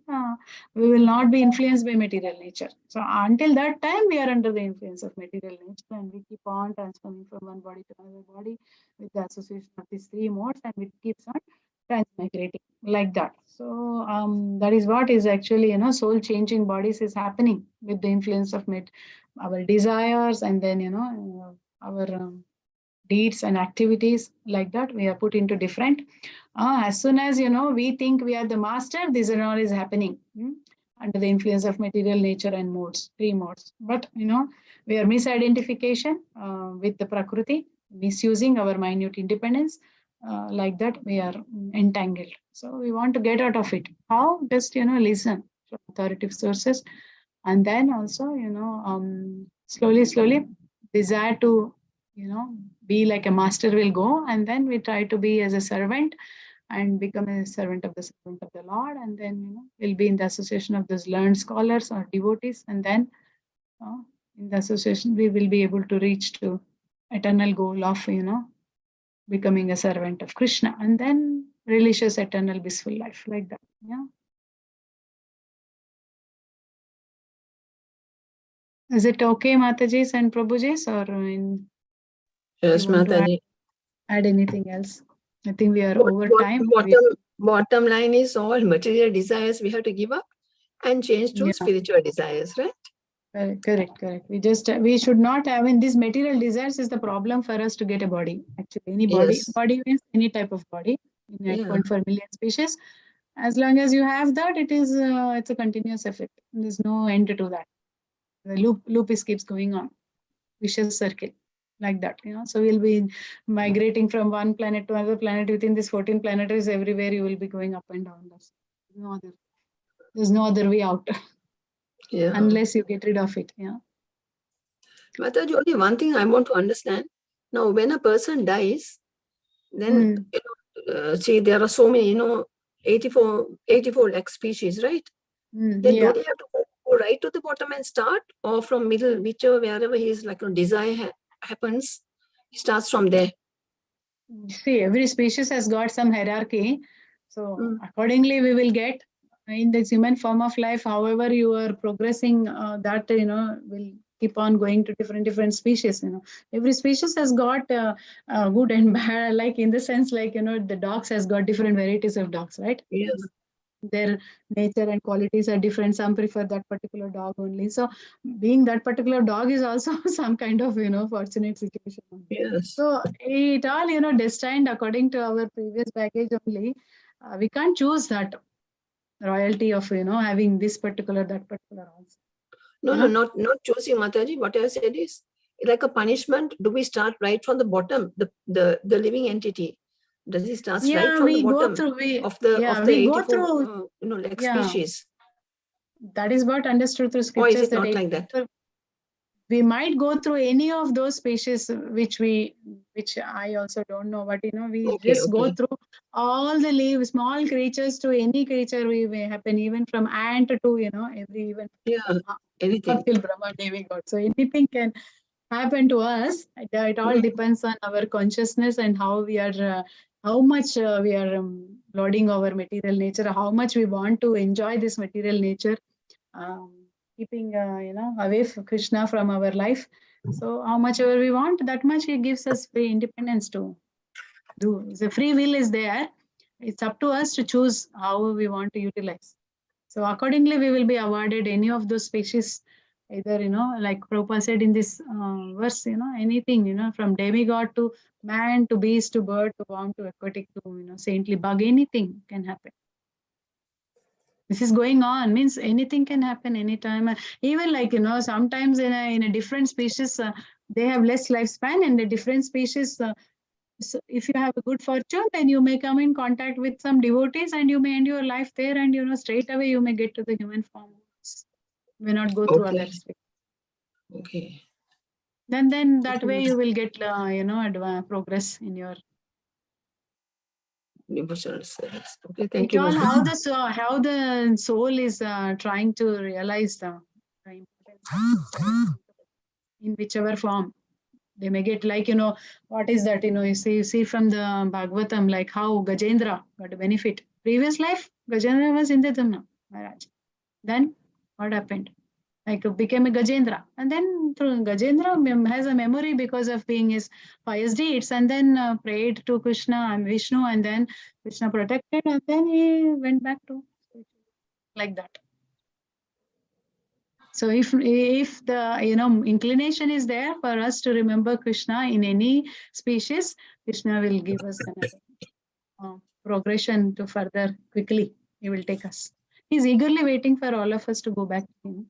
Speaker 1: we will not be influenced by material nature. So until that time, we are under the influence of material nature, and we keep on transforming from one body to another body with the association of these three modes, and it keeps on transmigrating, like that. So that is what is actually soul changing bodies is happening with the influence of our desires, and then our deeds and activities like that. We are put into different. As soon as, we think we are the master, this and all is happening under the influence of material nature and modes, 3 modes. But, we are misidentification with the Prakriti, misusing our minute independence. Like that, we are entangled. So we want to get out of it. How? Just, listen to authoritative sources. And then also, slowly, desire to, be like a master will go. And then we try to be as a servant and become a servant of the Lord. And then, we'll be in the association of those learned scholars or devotees. And then in the association, we will be able to reach to eternal goal of, becoming a servant of Krishna. And then religious, eternal, blissful life like that. Yeah. Is it okay, Matajis and Prabhujis, or
Speaker 8: Yes,
Speaker 1: you want to
Speaker 8: Mataji.
Speaker 1: add anything else? I think we are over time.
Speaker 8: Bottom line is all material desires we have to give up and change to spiritual desires, right?
Speaker 1: Correct. We should not have, these material desires is the problem for us to get a body. Actually, any body,
Speaker 8: Yes.
Speaker 1: body means any type of body in 8.4 million species. As long as you have that, it's a continuous effect. There's no end to that. The loop keeps going on, vicious circle like that. So we'll be migrating from one planet to another planet within this 14 planetaries. Everywhere you will be going up and down. There's no other way out.
Speaker 8: Yeah.
Speaker 1: Unless you get rid of it. Yeah.
Speaker 8: Mataji, only one thing I want to understand. Now, when a person dies, then see, there are so many, 84 lakh species, right? Then do they have to go right to the bottom and start, or from middle, whichever, wherever his desire happens, he starts from there?
Speaker 1: See, every species has got some hierarchy. So accordingly, we will get in this human form of life, however you are progressing, that, will keep on going to different species. Every species has got good and bad, like in the sense, like, the dogs has got different varieties of dogs, right?
Speaker 8: Yes.
Speaker 1: Their nature and qualities are different. Some prefer that particular dog only. So being that particular dog is also some kind of, fortunate situation.
Speaker 8: Yes.
Speaker 1: So it all, destined according to our previous baggage only. We can't choose that royalty of, having this particular, that particular also.
Speaker 8: No, not choosing, Mataji. What I said is, like a punishment, do we start right from the bottom, the living entity? Does it start right from the bottom of the 84 like species?
Speaker 1: That is what understood through scriptures.
Speaker 8: Or is it not like that?
Speaker 1: We might go through any of those species, which I also don't know, but we go through all the leaves, small creatures to any creature we may happen, even from ant to every even
Speaker 8: anything
Speaker 1: till Brahma Devi God. So anything can happen to us. It all depends on our consciousness and how we are, how much we are loading our material nature, how much we want to enjoy this material nature. Keeping away from Krishna from our life. So how much ever we want, that much he gives us free independence to do. The free will is there. It's up to us to choose how we want to utilize. So accordingly, we will be awarded any of those species, either, like Prabhupada said in this verse, anything, from demigod to man to beast to bird to worm to aquatic to, saintly bug, anything can happen. This is going on, means anything can happen anytime. Even like, sometimes in a different species, they have less lifespan, and the different species, so if you have a good fortune, then you may come in contact with some devotees and you may end your life there, and straight away you may get to the human form. May not go through other species.
Speaker 8: Okay.
Speaker 1: Then that way you will get, progress in your
Speaker 8: devotional service. Okay, thank you.
Speaker 1: How the soul is trying to realize the importance in whichever form they may get, like, what is that, you see from the Bhagavatam, like how Gajendra got a benefit. Previous life, Gajendra was Indradumna Maharaj. Then what happened? Like, became a Gajendra, and then through Gajendra has a memory because of being his pious deeds, and then prayed to Krishna and Vishnu, and then Krishna protected, and then he went back to like that. So if the inclination is there for us to remember Krishna in any species, Krishna will give us another progression to further quickly. He will take us. He's eagerly waiting for all of us to go back to him.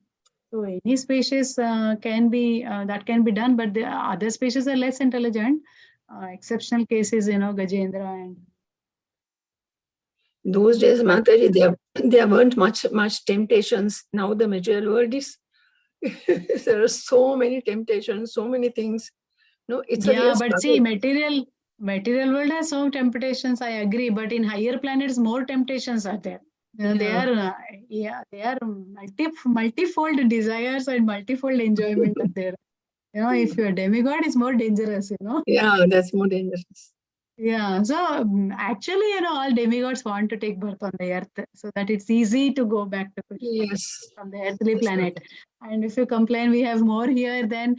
Speaker 1: So any species can be done, but the other species are less intelligent. Exceptional cases, Gajendra and.
Speaker 8: Those days, Mataji, there weren't much temptations. Now the material world is there are so many temptations, so many things. No, it's a real
Speaker 1: but
Speaker 8: struggle.
Speaker 1: see, material world has so temptations. I agree, but in higher planets, more temptations are there. They are multifold desires and multifold enjoyment are there. If you're a demigod, it's more dangerous.
Speaker 8: Yeah, that's more dangerous.
Speaker 1: Yeah, so actually, all demigods want to take birth on the earth so that it's easy to go back to Krishna.
Speaker 8: Yes.
Speaker 1: From the earthly planet. And if you complain we have more here, then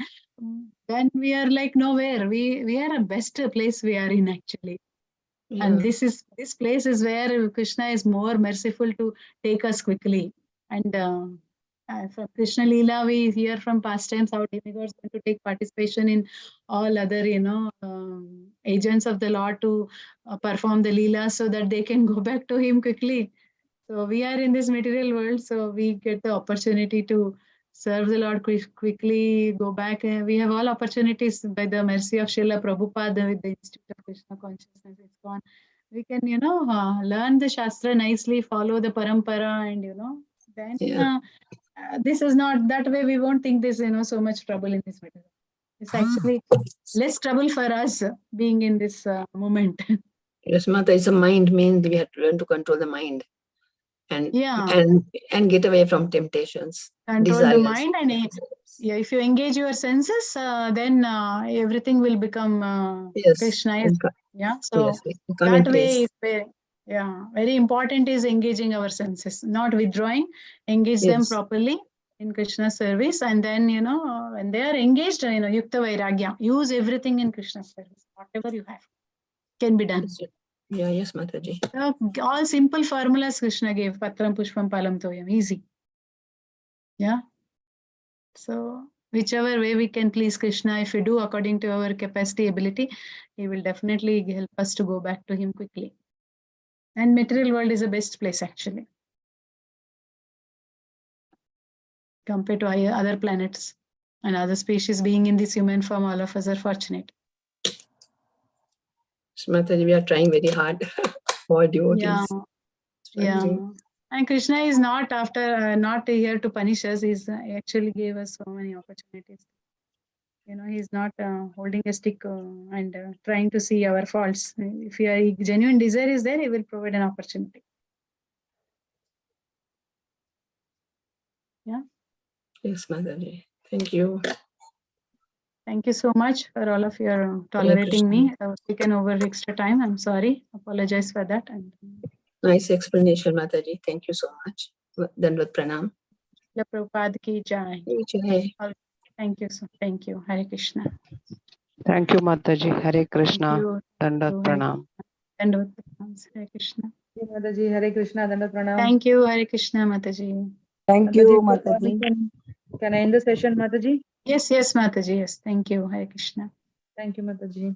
Speaker 1: we are like nowhere. We are a best place we are in actually.
Speaker 8: Yeah.
Speaker 1: And this place is where Krishna is more merciful to take us quickly. And from Krishna Leela, we hear from past times how demigods want to take participation in all other, agents of the Lord to perform the Leela so that they can go back to him quickly. So we are in this material world, so we get the opportunity to serve the Lord quickly, go back. We have all opportunities by the mercy of Srila Prabhupada with the Institute of Krishna Consciousness. It's gone. We can, learn the Shastra nicely, follow the Parampara, and, then this is not that way. We won't think there's, so much trouble in this material. It's actually less trouble for us being in this moment.
Speaker 8: Yes, Mata, it's a mind means we have to learn to control the mind. And get away from temptations.
Speaker 1: Control the mind, and if you engage your senses, then everything will become Krishna. So that way is very important is engaging our senses, not withdrawing. Engage them properly in Krishna's service, and then when they are engaged, Yukta Vairagya, use everything in Krishna's service. Whatever you have can be done.
Speaker 8: Yeah, yes, Mataji.
Speaker 1: All simple formulas Krishna gave. Patram Pushpam Palam Toyam. Easy. Yeah. So whichever way we can please Krishna, if we do according to our capacity, ability, he will definitely help us to go back to him quickly. And material world is the best place actually, compared to other planets and other species. Being in this human form, all of us are fortunate.
Speaker 8: Mataji, we are trying very hard for devotees.
Speaker 1: Yeah. And Krishna is not not here to punish us. He actually gave us so many opportunities. He's not holding a stick and trying to see our faults. If your genuine desire is there, he will provide an opportunity. Yeah.
Speaker 8: Yes, Mataji. Thank you.
Speaker 1: Thank you so much for all of your tolerating me. I was taken over extra time. I'm sorry. Apologize for that. And
Speaker 8: nice explanation, Mataji. Thank you so much. Dandavat Pranam.
Speaker 1: Prabhupada ki jai. Thank you. Thank you. Hare Krishna.
Speaker 6: Thank you, Mataji. Hare Krishna. Dandavat Pranam.
Speaker 1: Dandavat Pranam. Hare Krishna.
Speaker 2: Mataji. Hare Krishna. Dandavat Pranam.
Speaker 1: Thank you. Hare Krishna, Mataji.
Speaker 2: Thank you, Mataji. Can I end the session, Mataji?
Speaker 1: Yes, Mataji. Yes. Thank you. Hare Krishna.
Speaker 2: Thank you, Mataji.